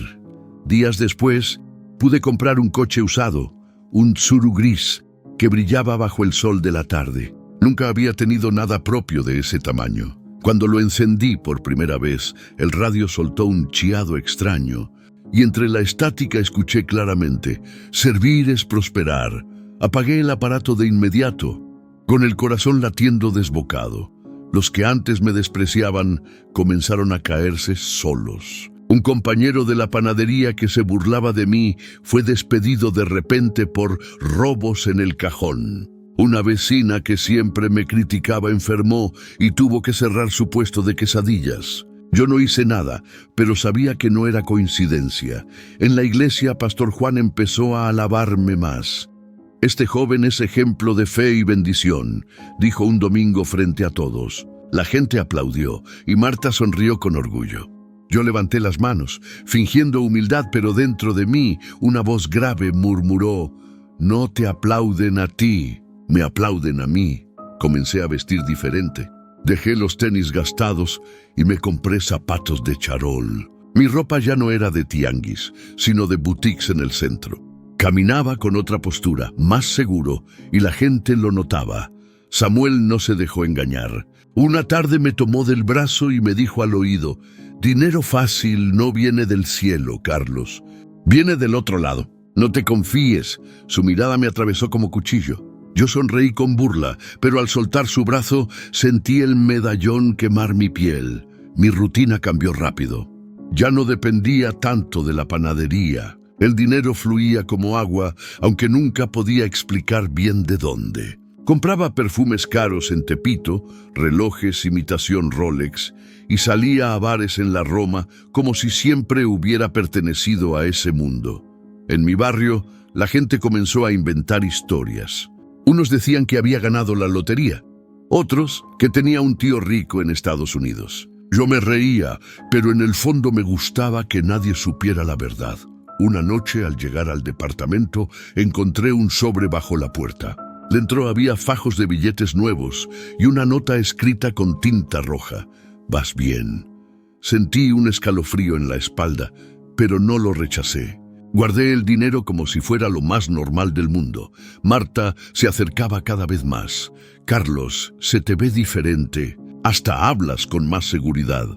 Días después, pude comprar un coche usado, un Tsuru gris, que brillaba bajo el sol de la tarde. Nunca había tenido nada propio de ese tamaño. Cuando lo encendí por primera vez, el radio soltó un chiado extraño, y entre la estática escuché claramente: «Servir es prosperar». Apagué el aparato de inmediato, con el corazón latiendo desbocado. Los que antes me despreciaban comenzaron a caerse solos. Un compañero de la panadería que se burlaba de mí fue despedido de repente por robos en el cajón. Una vecina que siempre me criticaba enfermó y tuvo que cerrar su puesto de quesadillas. Yo no hice nada, pero sabía que no era coincidencia. En la iglesia, Pastor Juan empezó a alabarme más. «Este joven es ejemplo de fe y bendición», dijo un domingo frente a todos. La gente aplaudió y Marta sonrió con orgullo. Yo levanté las manos, fingiendo humildad, pero dentro de mí una voz grave murmuró: «No te aplauden a ti, me aplauden a mí». Comencé a vestir diferente. Dejé los tenis gastados y me compré zapatos de charol. Mi ropa ya no era de tianguis, sino de boutiques en el centro. Caminaba con otra postura, más seguro, y la gente lo notaba. Samuel no se dejó engañar. Una tarde me tomó del brazo y me dijo al oído: «Dinero fácil no viene del cielo, Carlos. Viene del otro lado. No te confíes». Su mirada me atravesó como cuchillo. Yo sonreí con burla, pero al soltar su brazo sentí el medallón quemar mi piel. Mi rutina cambió rápido. Ya no dependía tanto de la panadería. El dinero fluía como agua, aunque nunca podía explicar bien de dónde. Compraba perfumes caros en Tepito, relojes imitación Rolex, y salía a bares en la Roma como si siempre hubiera pertenecido a ese mundo. En mi barrio, la gente comenzó a inventar historias. Unos decían que había ganado la lotería, otros que tenía un tío rico en Estados Unidos. Yo me reía, pero en el fondo me gustaba que nadie supiera la verdad. Una noche, al llegar al departamento, encontré un sobre bajo la puerta. Dentro había fajos de billetes nuevos y una nota escrita con tinta roja: «Vas bien». Sentí un escalofrío en la espalda, pero no lo rechacé. Guardé el dinero como si fuera lo más normal del mundo. Marta se acercaba cada vez más. «Carlos, se te ve diferente. Hasta hablas con más seguridad».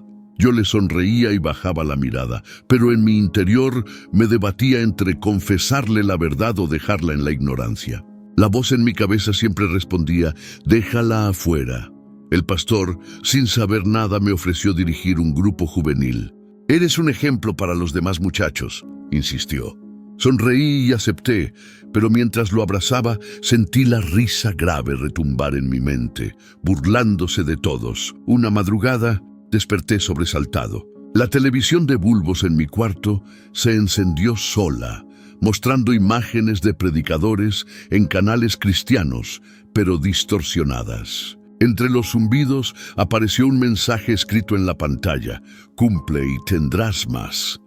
Yo le sonreía y bajaba la mirada, pero en mi interior me debatía entre confesarle la verdad o dejarla en la ignorancia. La voz en mi cabeza siempre respondía: «Déjala afuera». El pastor, sin saber nada, me ofreció dirigir un grupo juvenil. «Eres un ejemplo para los demás muchachos», insistió. Sonreí y acepté, pero mientras lo abrazaba sentí la risa grave retumbar en mi mente, burlándose de todos. Una madrugada desperté sobresaltado. La televisión de bulbos en mi cuarto se encendió sola, mostrando imágenes de predicadores en canales cristianos, pero distorsionadas. Entre los zumbidos apareció un mensaje escrito en la pantalla: «Cumple y tendrás más».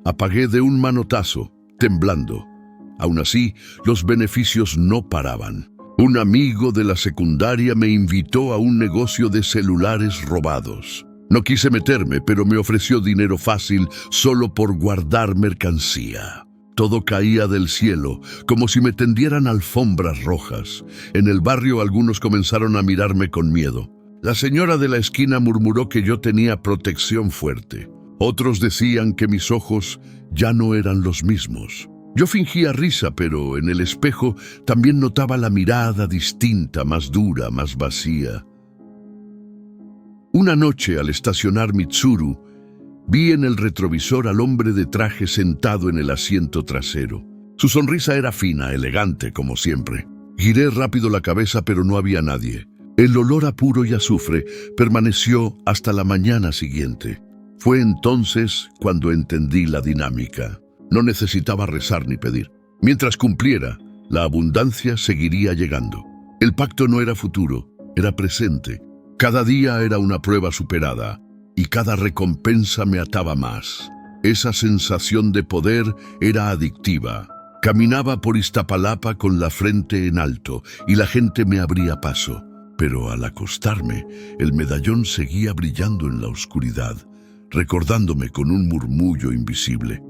Apagué de un manotazo, temblando. Aún así, los beneficios no paraban. Un amigo de la secundaria me invitó a un negocio de celulares robados. No quise meterme, pero me ofreció dinero fácil solo por guardar mercancía. Todo caía del cielo, como si me tendieran alfombras rojas. En el barrio algunos comenzaron a mirarme con miedo. La señora de la esquina murmuró que yo tenía protección fuerte. Otros decían que mis ojos ya no eran los mismos. Yo fingía risa, pero en el espejo también notaba la mirada distinta, más dura, más vacía. Una noche, al estacionar Mitsuru, vi en el retrovisor al hombre de traje sentado en el asiento trasero. Su sonrisa era fina, elegante, como siempre. Giré rápido la cabeza, pero no había nadie. El olor a puro y azufre permaneció hasta la mañana siguiente. Fue entonces cuando entendí la dinámica. No necesitaba rezar ni pedir. Mientras cumpliera, la abundancia seguiría llegando. El pacto no era futuro, era presente. Cada día era una prueba superada, y cada recompensa me ataba más. Esa sensación de poder era adictiva. Caminaba por Iztapalapa con la frente en alto, y la gente me abría paso. Pero al acostarme, el medallón seguía brillando en la oscuridad, recordándome con un murmullo invisible: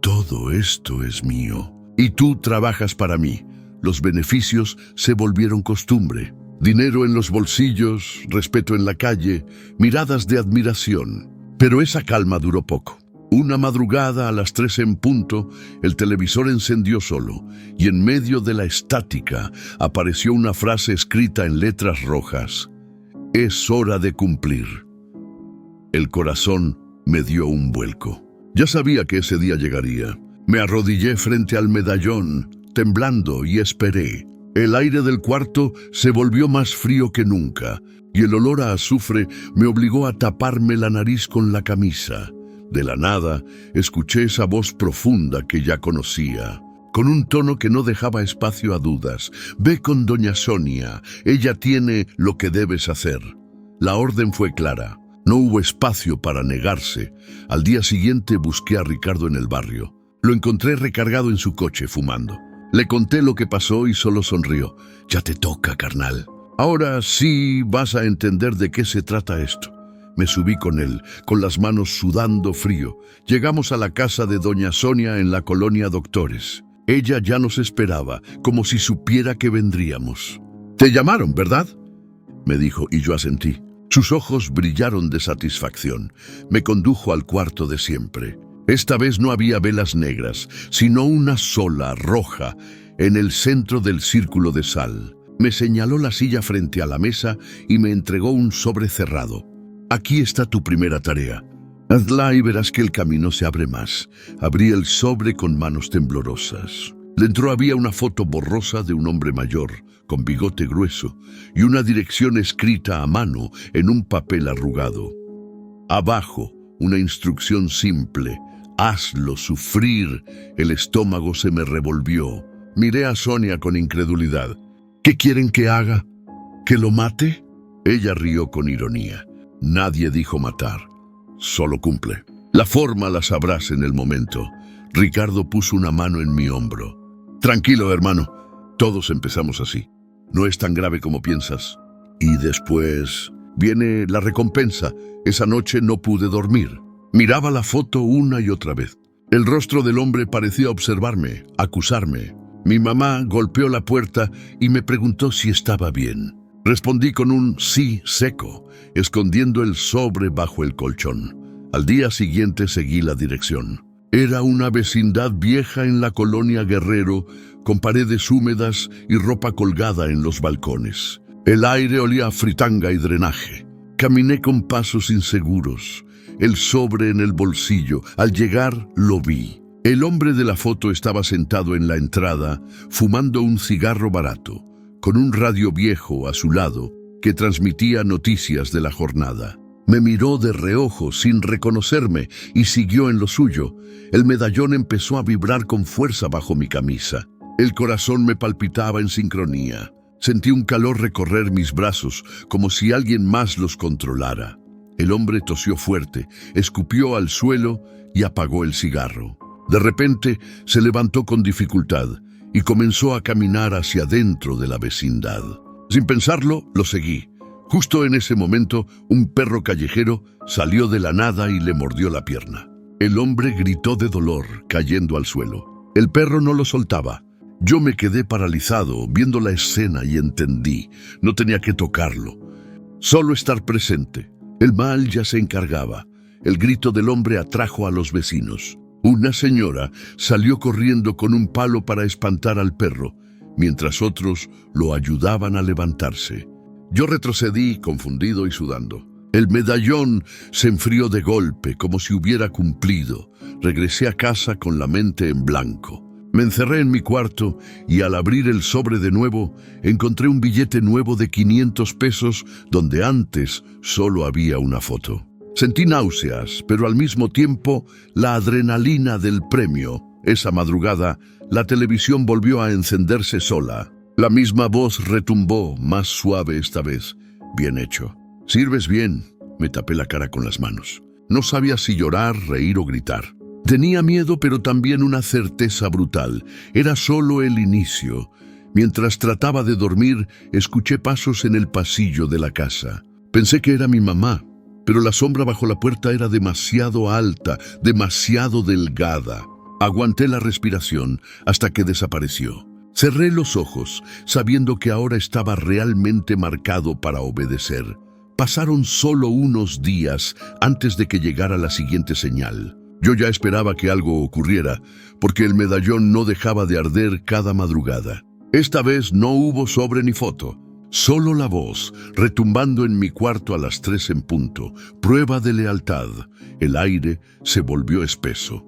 «Todo esto es mío, y tú trabajas para mí». Los beneficios se volvieron costumbre. Dinero en los bolsillos, respeto en la calle, miradas de admiración. Pero esa calma duró poco. Una madrugada a las 3 en punto, el televisor encendió solo, y en medio de la estática apareció una frase escrita en letras rojas: «Es hora de cumplir». El corazón me dio un vuelco. Ya sabía que ese día llegaría. Me arrodillé frente al medallón, temblando, y esperé. El aire del cuarto se volvió más frío que nunca, y el olor a azufre me obligó a taparme la nariz con la camisa. De la nada, escuché esa voz profunda que ya conocía, con un tono que no dejaba espacio a dudas: «Ve con doña Sonia, ella tiene lo que debes hacer». La orden fue clara. No hubo espacio para negarse. Al día siguiente busqué a Ricardo en el barrio. Lo encontré recargado en su coche, fumando. Le conté lo que pasó y solo sonrió. «Ya te toca, carnal. Ahora sí vas a entender de qué se trata esto». Me subí con él, con las manos sudando frío. Llegamos a la casa de doña Sonia en la colonia Doctores. Ella ya nos esperaba, como si supiera que vendríamos. «Te llamaron, ¿verdad?», me dijo, y yo asentí. Sus ojos brillaron de satisfacción. Me condujo al cuarto de siempre. Esta vez no había velas negras, sino una sola, roja, en el centro del círculo de sal. Me señaló la silla frente a la mesa y me entregó un sobre cerrado. «Aquí está tu primera tarea. Hazla y verás que el camino se abre más». Abrí el sobre con manos temblorosas. Dentro había una foto borrosa de un hombre mayor, con bigote grueso, y una dirección escrita a mano en un papel arrugado. Abajo, una instrucción simple: «Hazlo sufrir». El estómago se me revolvió. Miré a Sonia con incredulidad. «¿Qué quieren que haga? ¿Que lo mate?». Ella rió con ironía. «Nadie dijo matar, solo cumple. La forma la sabrás en el momento». Ricardo puso una mano en mi hombro. «Tranquilo, hermano. Todos empezamos así. No es tan grave como piensas». Y después viene la recompensa. Esa noche no pude dormir. Miraba la foto una y otra vez. El rostro del hombre parecía observarme, acusarme. Mi mamá golpeó la puerta y me preguntó si estaba bien. Respondí con un sí seco, escondiendo el sobre bajo el colchón. Al día siguiente seguí la dirección. Era una vecindad vieja en la colonia Guerrero, con paredes húmedas y ropa colgada en los balcones. El aire olía a fritanga y drenaje. Caminé con pasos inseguros, el sobre en el bolsillo. Al llegar lo vi. El hombre de la foto estaba sentado en la entrada, fumando un cigarro barato, con un radio viejo a su lado que transmitía noticias de la jornada. Me miró de reojo sin reconocerme y siguió en lo suyo. El medallón empezó a vibrar con fuerza bajo mi camisa. El corazón me palpitaba en sincronía. Sentí un calor recorrer mis brazos, como si alguien más los controlara. El hombre tosió fuerte, escupió al suelo y apagó el cigarro. De repente se levantó con dificultad y comenzó a caminar hacia dentro de la vecindad. Sin pensarlo, lo seguí. Justo en ese momento, un perro callejero salió de la nada y le mordió la pierna. El hombre gritó de dolor, cayendo al suelo. El perro no lo soltaba. Yo me quedé paralizado, viendo la escena y entendí. No tenía que tocarlo. Solo estar presente. El mal ya se encargaba. El grito del hombre atrajo a los vecinos. Una señora salió corriendo con un palo para espantar al perro, mientras otros lo ayudaban a levantarse. Yo retrocedí, confundido y sudando. El medallón se enfrió de golpe, como si hubiera cumplido. Regresé a casa con la mente en blanco. Me encerré en mi cuarto y al abrir el sobre de nuevo, encontré un billete nuevo de 500 pesos donde antes solo había una foto. Sentí náuseas, pero al mismo tiempo la adrenalina del premio. Esa madrugada, la televisión volvió a encenderse sola. La misma voz retumbó, más suave esta vez. Bien hecho. Sirves bien. Me tapé la cara con las manos. No sabía si llorar, reír o gritar. Tenía miedo, pero también una certeza brutal. Era solo el inicio. Mientras trataba de dormir, escuché pasos en el pasillo de la casa. Pensé que era mi mamá, pero la sombra bajo la puerta era demasiado alta, demasiado delgada. Aguanté la respiración hasta que desapareció. Cerré los ojos, sabiendo que ahora estaba realmente marcado para obedecer. Pasaron solo unos días antes de que llegara la siguiente señal. Yo ya esperaba que algo ocurriera, porque el medallón no dejaba de arder cada madrugada. Esta vez no hubo sobre ni foto. Solo la voz, retumbando en mi cuarto a las 3 en punto, prueba de lealtad. El aire se volvió espeso.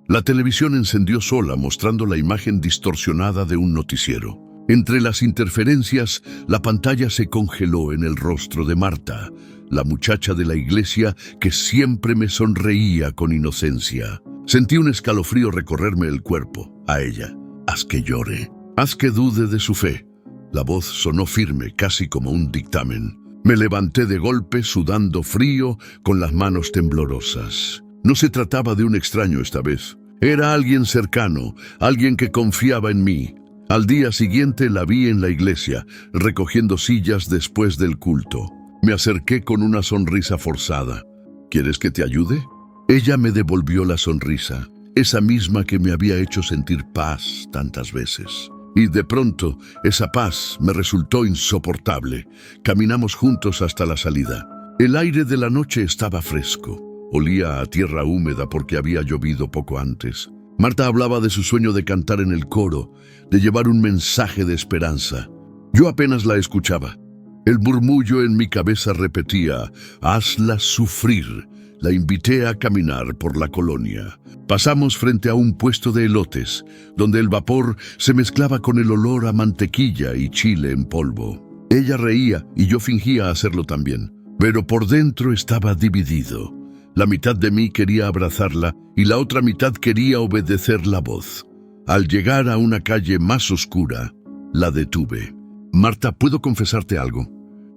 La televisión encendió sola, mostrando la imagen distorsionada de un noticiero. Entre las interferencias, la pantalla se congeló en el rostro de Marta, la muchacha de la iglesia que siempre me sonreía con inocencia. Sentí un escalofrío recorrerme el cuerpo. A ella, haz que llore, haz que dude de su fe. La voz sonó firme, casi como un dictamen. Me levanté de golpe, sudando frío, con las manos temblorosas. No se trataba de un extraño esta vez. Era alguien cercano, alguien que confiaba en mí. Al día siguiente la vi en la iglesia, recogiendo sillas después del culto. Me acerqué con una sonrisa forzada. ¿Quieres que te ayude? Ella me devolvió la sonrisa, esa misma que me había hecho sentir paz tantas veces. Y de pronto, esa paz me resultó insoportable. Caminamos juntos hasta la salida. El aire de la noche estaba fresco. Olía a tierra húmeda porque había llovido poco antes. Marta hablaba de su sueño de cantar en el coro, de llevar un mensaje de esperanza. Yo apenas la escuchaba. El murmullo en mi cabeza repetía, hazla sufrir. La invité a caminar por la colonia. Pasamos frente a un puesto de elotes, donde el vapor se mezclaba con el olor a mantequilla y chile en polvo. Ella reía y yo fingía hacerlo también, pero por dentro estaba dividido. La mitad de mí quería abrazarla y la otra mitad quería obedecer la voz. Al llegar a una calle más oscura, la detuve. Marta, ¿puedo confesarte algo?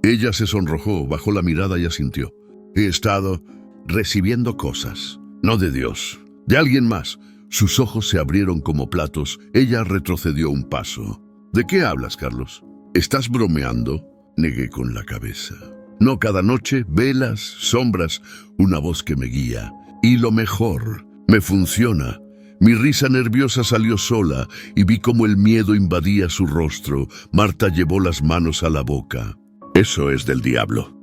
Ella se sonrojó, bajó la mirada y asintió. He estado recibiendo cosas, no de Dios, de alguien más. Sus ojos se abrieron como platos. Ella retrocedió un paso. ¿De qué hablas, Carlos? ¿Estás bromeando? Negué con la cabeza. No, cada noche, velas, sombras, una voz que me guía. Y lo mejor, me funciona. Mi risa nerviosa salió sola y vi cómo el miedo invadía su rostro. Marta llevó las manos a la boca. Eso es del diablo.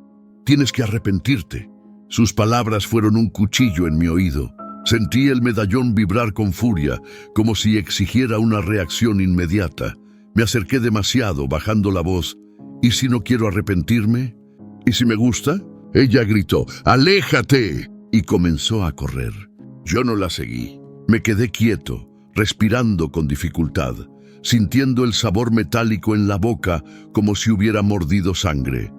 Tienes que arrepentirte. Sus palabras fueron un cuchillo en mi oído. Sentí el medallón vibrar con furia, como si exigiera una reacción inmediata. Me acerqué demasiado, bajando la voz. ¿Y si no quiero arrepentirme? ¿Y si me gusta? Ella gritó, ¡aléjate! Y comenzó a correr. Yo no la seguí. Me quedé quieto, respirando con dificultad, sintiendo el sabor metálico en la boca como si hubiera mordido sangre.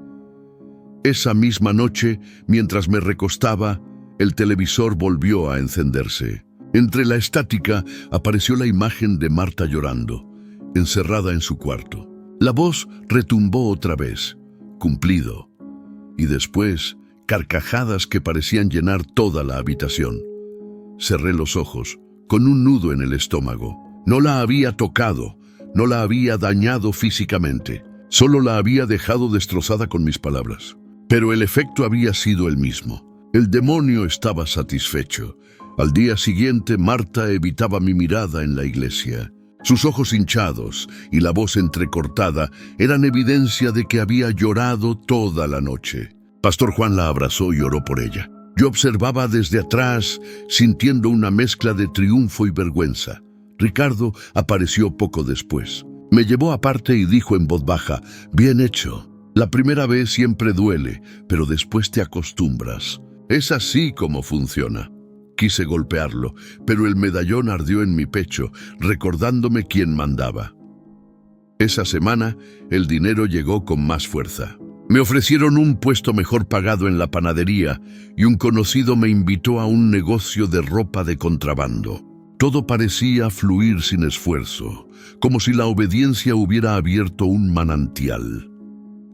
Esa misma noche, mientras me recostaba, el televisor volvió a encenderse. Entre la estática apareció la imagen de Marta llorando, encerrada en su cuarto. La voz retumbó otra vez, cumplido, y después carcajadas que parecían llenar toda la habitación. Cerré los ojos, con un nudo en el estómago. No la había tocado, no la había dañado físicamente, solo la había dejado destrozada con mis palabras. Pero el efecto había sido el mismo. El demonio estaba satisfecho. Al día siguiente, Marta evitaba mi mirada en la iglesia. Sus ojos hinchados y la voz entrecortada eran evidencia de que había llorado toda la noche. Pastor Juan la abrazó y oró por ella. Yo observaba desde atrás, sintiendo una mezcla de triunfo y vergüenza. Ricardo apareció poco después. Me llevó aparte y dijo en voz baja: «Bien hecho. La primera vez siempre duele, pero después te acostumbras. Es así como funciona». Quise golpearlo, pero el medallón ardió en mi pecho, recordándome quién mandaba. Esa semana, el dinero llegó con más fuerza. Me ofrecieron un puesto mejor pagado en la panadería y un conocido me invitó a un negocio de ropa de contrabando. Todo parecía fluir sin esfuerzo, como si la obediencia hubiera abierto un manantial.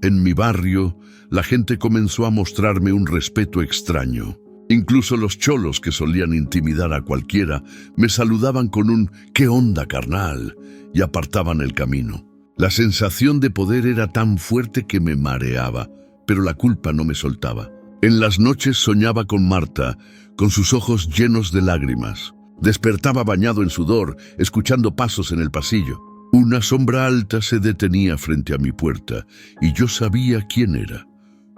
En mi barrio, la gente comenzó a mostrarme un respeto extraño. Incluso los cholos, que solían intimidar a cualquiera, me saludaban con un «¿Qué onda, carnal?», y apartaban el camino. La sensación de poder era tan fuerte que me mareaba, pero la culpa no me soltaba. En las noches soñaba con Marta, con sus ojos llenos de lágrimas. Despertaba bañado en sudor, escuchando pasos en el pasillo. Una sombra alta se detenía frente a mi puerta, y yo sabía quién era.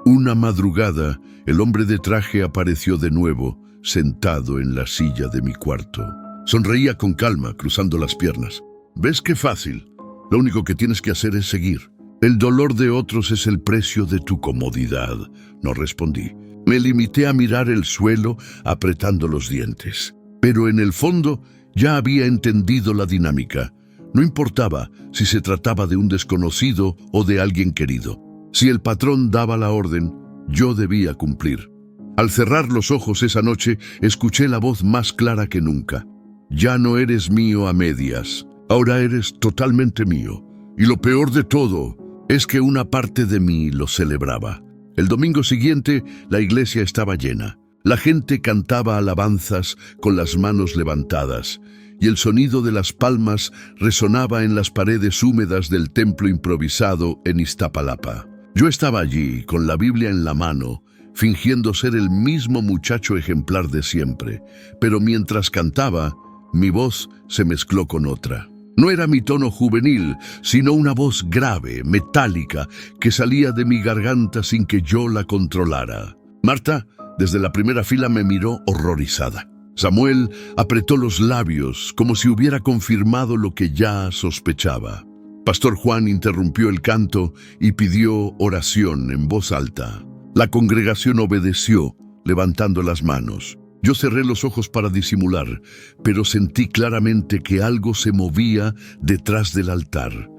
Una madrugada, el hombre de traje apareció de nuevo, sentado en la silla de mi cuarto. Sonreía con calma, cruzando las piernas. «¿Ves qué fácil? Lo único que tienes que hacer es seguir. El dolor de otros es el precio de tu comodidad», no respondí. Me limité a mirar el suelo, apretando los dientes. Pero en el fondo ya había entendido la dinámica. No importaba si se trataba de un desconocido o de alguien querido. Si el patrón daba la orden, yo debía cumplir. Al cerrar los ojos esa noche, escuché la voz más clara que nunca. «Ya no eres mío a medias, ahora eres totalmente mío. Y lo peor de todo es que una parte de mí lo celebraba». El domingo siguiente, la iglesia estaba llena. La gente cantaba alabanzas con las manos levantadas, y el sonido de las palmas resonaba en las paredes húmedas del templo improvisado en Iztapalapa. Yo estaba allí, con la Biblia en la mano, fingiendo ser el mismo muchacho ejemplar de siempre, pero mientras cantaba, mi voz se mezcló con otra. No era mi tono juvenil, sino una voz grave, metálica, que salía de mi garganta sin que yo la controlara. Marta, desde la primera fila, me miró horrorizada. Samuel apretó los labios, como si hubiera confirmado lo que ya sospechaba. Pastor Juan interrumpió el canto y pidió oración en voz alta. La congregación obedeció, levantando las manos. Yo cerré los ojos para disimular, pero sentí claramente que algo se movía detrás del altar.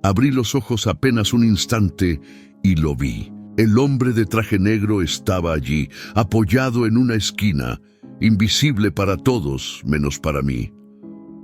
Abrí los ojos apenas un instante y lo vi. El hombre de traje negro estaba allí, apoyado en una esquina, invisible para todos menos para mí.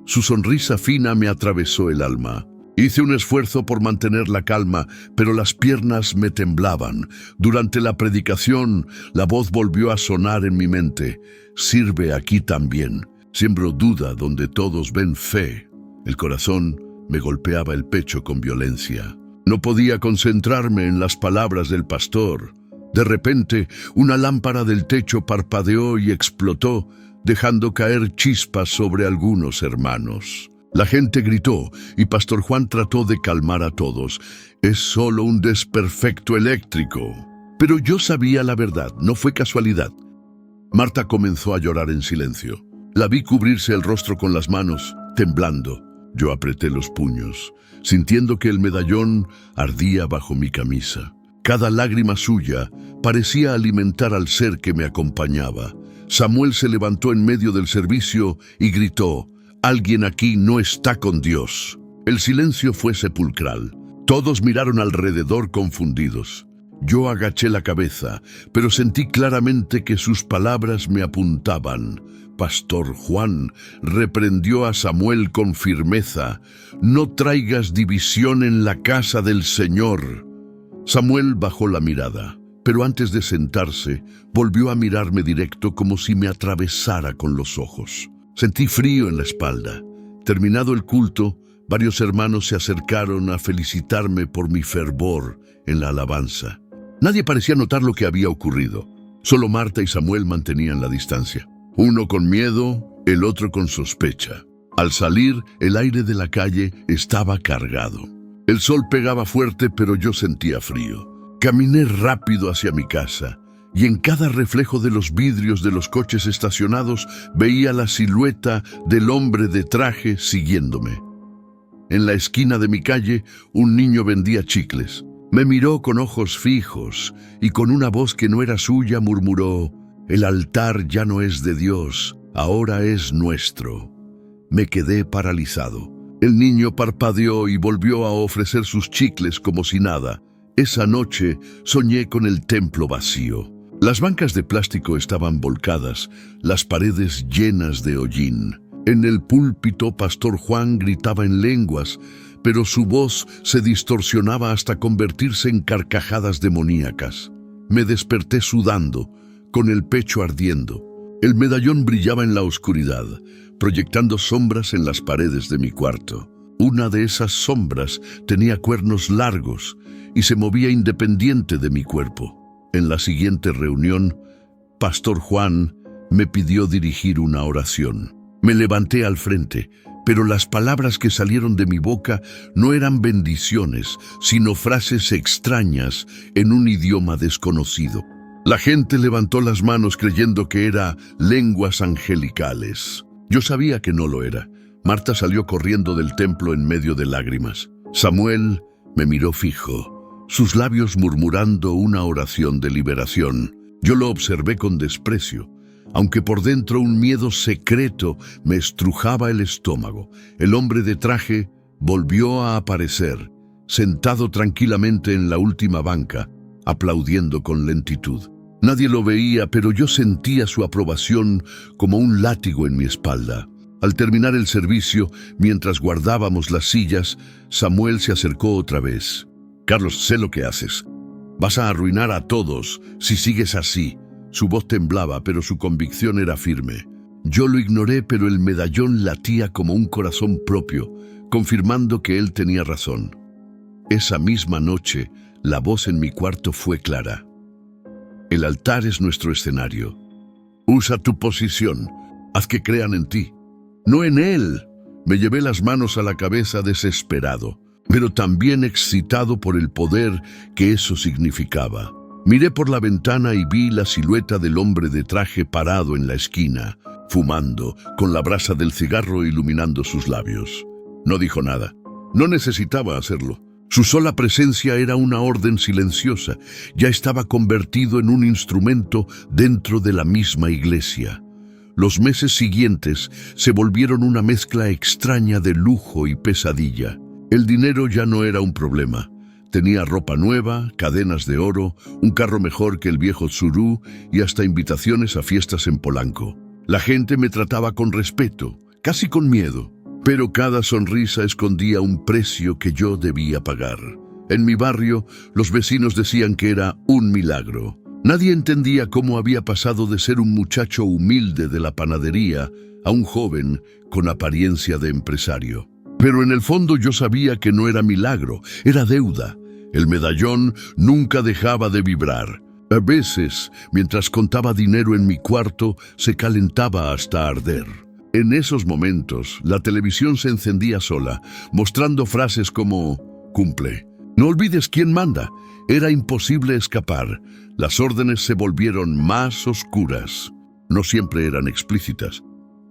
Su sonrisa fina me atravesó el alma. Hice un esfuerzo por mantener la calma, pero las piernas me temblaban. Durante la predicación, la voz volvió a sonar en mi mente. «Sirve aquí también. Siembro duda donde todos ven fe». El corazón me golpeaba el pecho con violencia. No podía concentrarme en las palabras del pastor. De repente, una lámpara del techo parpadeó y explotó, dejando caer chispas sobre algunos hermanos. La gente gritó y Pastor Juan trató de calmar a todos. «Es solo un desperfecto eléctrico». Pero yo sabía la verdad, no fue casualidad. Marta comenzó a llorar en silencio. La vi cubrirse el rostro con las manos, temblando. Yo apreté los puños, sintiendo que el medallón ardía bajo mi camisa. Cada lágrima suya parecía alimentar al ser que me acompañaba. Samuel se levantó en medio del servicio y gritó: «Alguien aquí no está con Dios». El silencio fue sepulcral. Todos miraron alrededor confundidos. Yo agaché la cabeza, pero sentí claramente que sus palabras me apuntaban. Pastor Juan reprendió a Samuel con firmeza: «No traigas división en la casa del Señor». Samuel bajó la mirada, pero antes de sentarse, volvió a mirarme directo como si me atravesara con los ojos. Sentí frío en la espalda. Terminado el culto, varios hermanos se acercaron a felicitarme por mi fervor en la alabanza. Nadie parecía notar lo que había ocurrido. Solo Marta y Samuel mantenían la distancia. Uno con miedo, el otro con sospecha. Al salir, el aire de la calle estaba cargado. El sol pegaba fuerte, pero yo sentía frío. Caminé rápido hacia mi casa, y en cada reflejo de los vidrios de los coches estacionados veía la silueta del hombre de traje siguiéndome. En la esquina de mi calle, un niño vendía chicles. Me miró con ojos fijos y con una voz que no era suya murmuró: «El altar ya no es de Dios, ahora es nuestro». Me quedé paralizado. El niño parpadeó y volvió a ofrecer sus chicles como si nada. Esa noche soñé con el templo vacío. Las bancas de plástico estaban volcadas, las paredes llenas de hollín. En el púlpito, Pastor Juan gritaba en lenguas, pero su voz se distorsionaba hasta convertirse en carcajadas demoníacas. Me desperté sudando, con el pecho ardiendo. El medallón brillaba en la oscuridad, proyectando sombras en las paredes de mi cuarto. Una de esas sombras tenía cuernos largos y se movía independiente de mi cuerpo. En la siguiente reunión, Pastor Juan me pidió dirigir una oración. Me levanté al frente, pero las palabras que salieron de mi boca no eran bendiciones, sino frases extrañas en un idioma desconocido. La gente levantó las manos creyendo que era lenguas angelicales. Yo sabía que no lo era. Marta salió corriendo del templo en medio de lágrimas. Samuel me miró fijo, sus labios murmurando una oración de liberación. Yo lo observé con desprecio, aunque por dentro un miedo secreto me estrujaba el estómago. El hombre de traje volvió a aparecer, sentado tranquilamente en la última banca, aplaudiendo con lentitud. Nadie lo veía, pero yo sentía su aprobación como un látigo en mi espalda. Al terminar el servicio, mientras guardábamos las sillas, Samuel se acercó otra vez. «Carlos, sé lo que haces. Vas a arruinar a todos si sigues así». Su voz temblaba, pero su convicción era firme. Yo lo ignoré, pero el medallón latía como un corazón propio, confirmando que él tenía razón. Esa misma noche, la voz en mi cuarto fue clara. «El altar es nuestro escenario. Usa tu posición. Haz que crean en ti, no en él». Me llevé las manos a la cabeza desesperado, pero también excitado por el poder que eso significaba. Miré por la ventana y vi la silueta del hombre de traje parado en la esquina, fumando, con la brasa del cigarro iluminando sus labios. No dijo nada. No necesitaba hacerlo. Su sola presencia era una orden silenciosa. Ya estaba convertido en un instrumento dentro de la misma iglesia. Los meses siguientes se volvieron una mezcla extraña de lujo y pesadilla. El dinero ya no era un problema. Tenía ropa nueva, cadenas de oro, un carro mejor que el viejo Tsuru y hasta invitaciones a fiestas en Polanco. La gente me trataba con respeto, casi con miedo, pero cada sonrisa escondía un precio que yo debía pagar. En mi barrio, los vecinos decían que era un milagro. Nadie entendía cómo había pasado de ser un muchacho humilde de la panadería a un joven con apariencia de empresario. Pero en el fondo yo sabía que no era milagro, era deuda. El medallón nunca dejaba de vibrar. A veces, mientras contaba dinero en mi cuarto, se calentaba hasta arder. En esos momentos, la televisión se encendía sola, mostrando frases como «Cumple. No olvides quién manda». Era imposible escapar. Las órdenes se volvieron más oscuras. No siempre eran explícitas.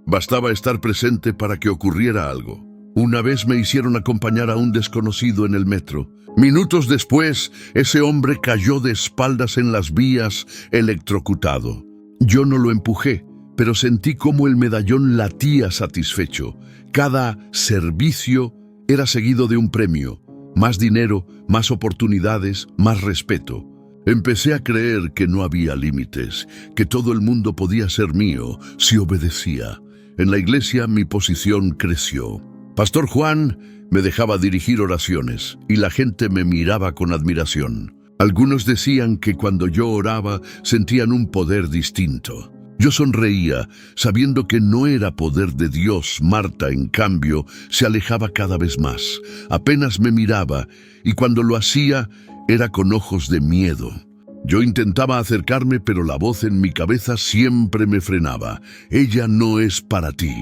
Bastaba estar presente para que ocurriera algo. Una vez me hicieron acompañar a un desconocido en el metro. Minutos después, ese hombre cayó de espaldas en las vías, electrocutado. Yo no lo empujé, pero sentí cómo el medallón latía satisfecho. Cada servicio era seguido de un premio, más dinero, más oportunidades, más respeto. Empecé a creer que no había límites, que todo el mundo podía ser mío si obedecía. En la iglesia mi posición creció. Pastor Juan me dejaba dirigir oraciones y la gente me miraba con admiración. Algunos decían que cuando yo oraba sentían un poder distinto. Yo sonreía, sabiendo que no era poder de Dios. Marta, en cambio, se alejaba cada vez más. Apenas me miraba, y cuando lo hacía, era con ojos de miedo. Yo intentaba acercarme, pero la voz en mi cabeza siempre me frenaba. Ella no es para ti,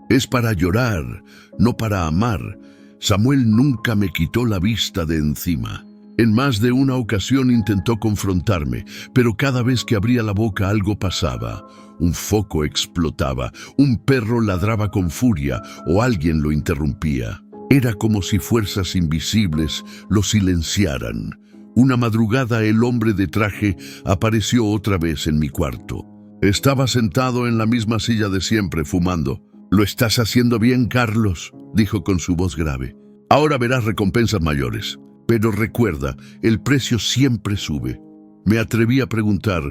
es para llorar, no para amar. Samuel nunca me quitó la vista de encima. En más de una ocasión intentó confrontarme, pero cada vez que abría la boca algo pasaba. Un foco explotaba, un perro ladraba con furia o alguien lo interrumpía. Era como si fuerzas invisibles lo silenciaran. Una madrugada el hombre de traje apareció otra vez en mi cuarto. Estaba sentado en la misma silla de siempre, fumando. «Lo estás haciendo bien, Carlos», dijo con su voz grave. «Ahora verás recompensas mayores. Pero recuerda, el precio siempre sube». Me atreví a preguntar,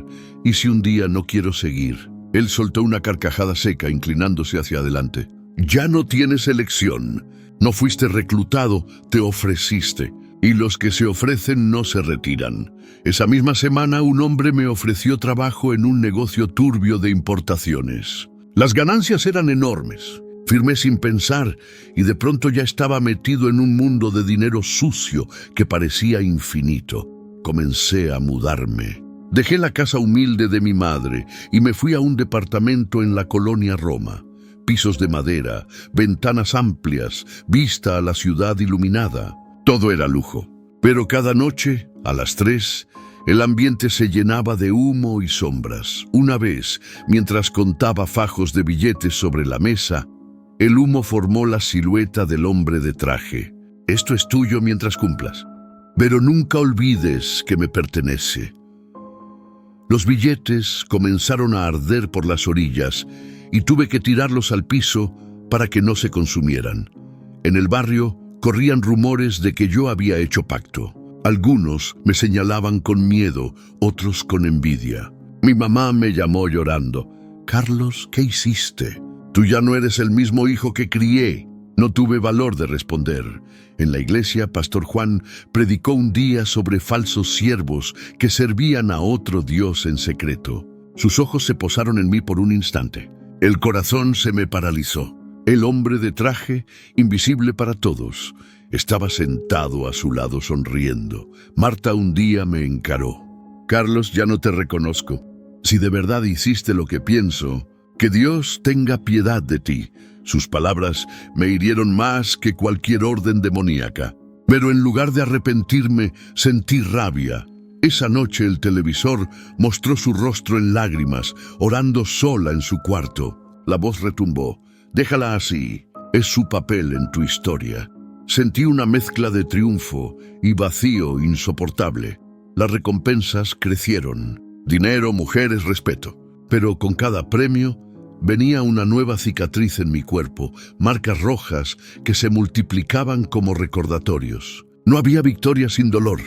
¿y si un día no quiero seguir? Él soltó una carcajada seca, inclinándose hacia adelante. «Ya no tienes elección. No fuiste reclutado, te ofreciste. Y los que se ofrecen no se retiran». Esa misma semana un hombre me ofreció trabajo en un negocio turbio de importaciones. Las ganancias eran enormes. Firmé sin pensar y de pronto ya estaba metido en un mundo de dinero sucio que parecía infinito. Comencé a mudarme. Dejé la casa humilde de mi madre y me fui a un departamento en la colonia Roma. Pisos de madera, ventanas amplias, vista a la ciudad iluminada. Todo era lujo. Pero cada noche, a las 3, el ambiente se llenaba de humo y sombras. Una vez, mientras contaba fajos de billetes sobre la mesa, el humo formó la silueta del hombre de traje. «Esto es tuyo mientras cumplas, pero nunca olvides que me pertenece». Los billetes comenzaron a arder por las orillas y tuve que tirarlos al piso para que no se consumieran. En el barrio corrían rumores de que yo había hecho pacto. Algunos me señalaban con miedo, otros con envidia. Mi mamá me llamó llorando. «Carlos, ¿qué hiciste? Tú ya no eres el mismo hijo que crié». No tuve valor de responder. En la iglesia, Pastor Juan predicó un día sobre falsos siervos que servían a otro Dios en secreto. Sus ojos se posaron en mí por un instante. El corazón se me paralizó. El hombre de traje, invisible para todos, estaba sentado a su lado sonriendo. Marta un día me encaró. «Carlos, ya no te reconozco. Si de verdad hiciste lo que pienso, que Dios tenga piedad de ti». Sus palabras me hirieron más que cualquier orden demoníaca. Pero en lugar de arrepentirme, sentí rabia. Esa noche el televisor mostró su rostro en lágrimas, orando sola en su cuarto. La voz retumbó. «Déjala así. Es su papel en tu historia». Sentí una mezcla de triunfo y vacío insoportable. Las recompensas crecieron. Dinero, mujeres, respeto. Pero con cada premio venía una nueva cicatriz en mi cuerpo, marcas rojas que se multiplicaban como recordatorios. No había victoria sin dolor.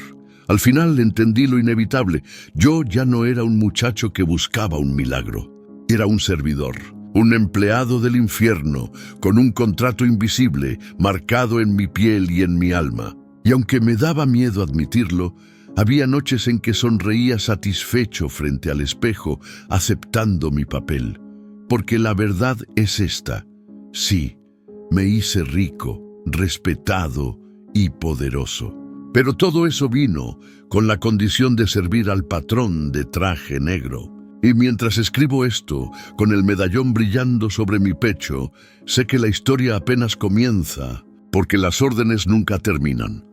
Al final entendí lo inevitable. Yo ya no era un muchacho que buscaba un milagro. Era un servidor, un empleado del infierno, con un contrato invisible marcado en mi piel y en mi alma. Y aunque me daba miedo admitirlo, había noches en que sonreía satisfecho frente al espejo, aceptando mi papel. Porque la verdad es esta: sí, me hice rico, respetado y poderoso. Pero todo eso vino con la condición de servir al patrón de traje negro. Y mientras escribo esto, con el medallón brillando sobre mi pecho, sé que la historia apenas comienza, porque las órdenes nunca terminan.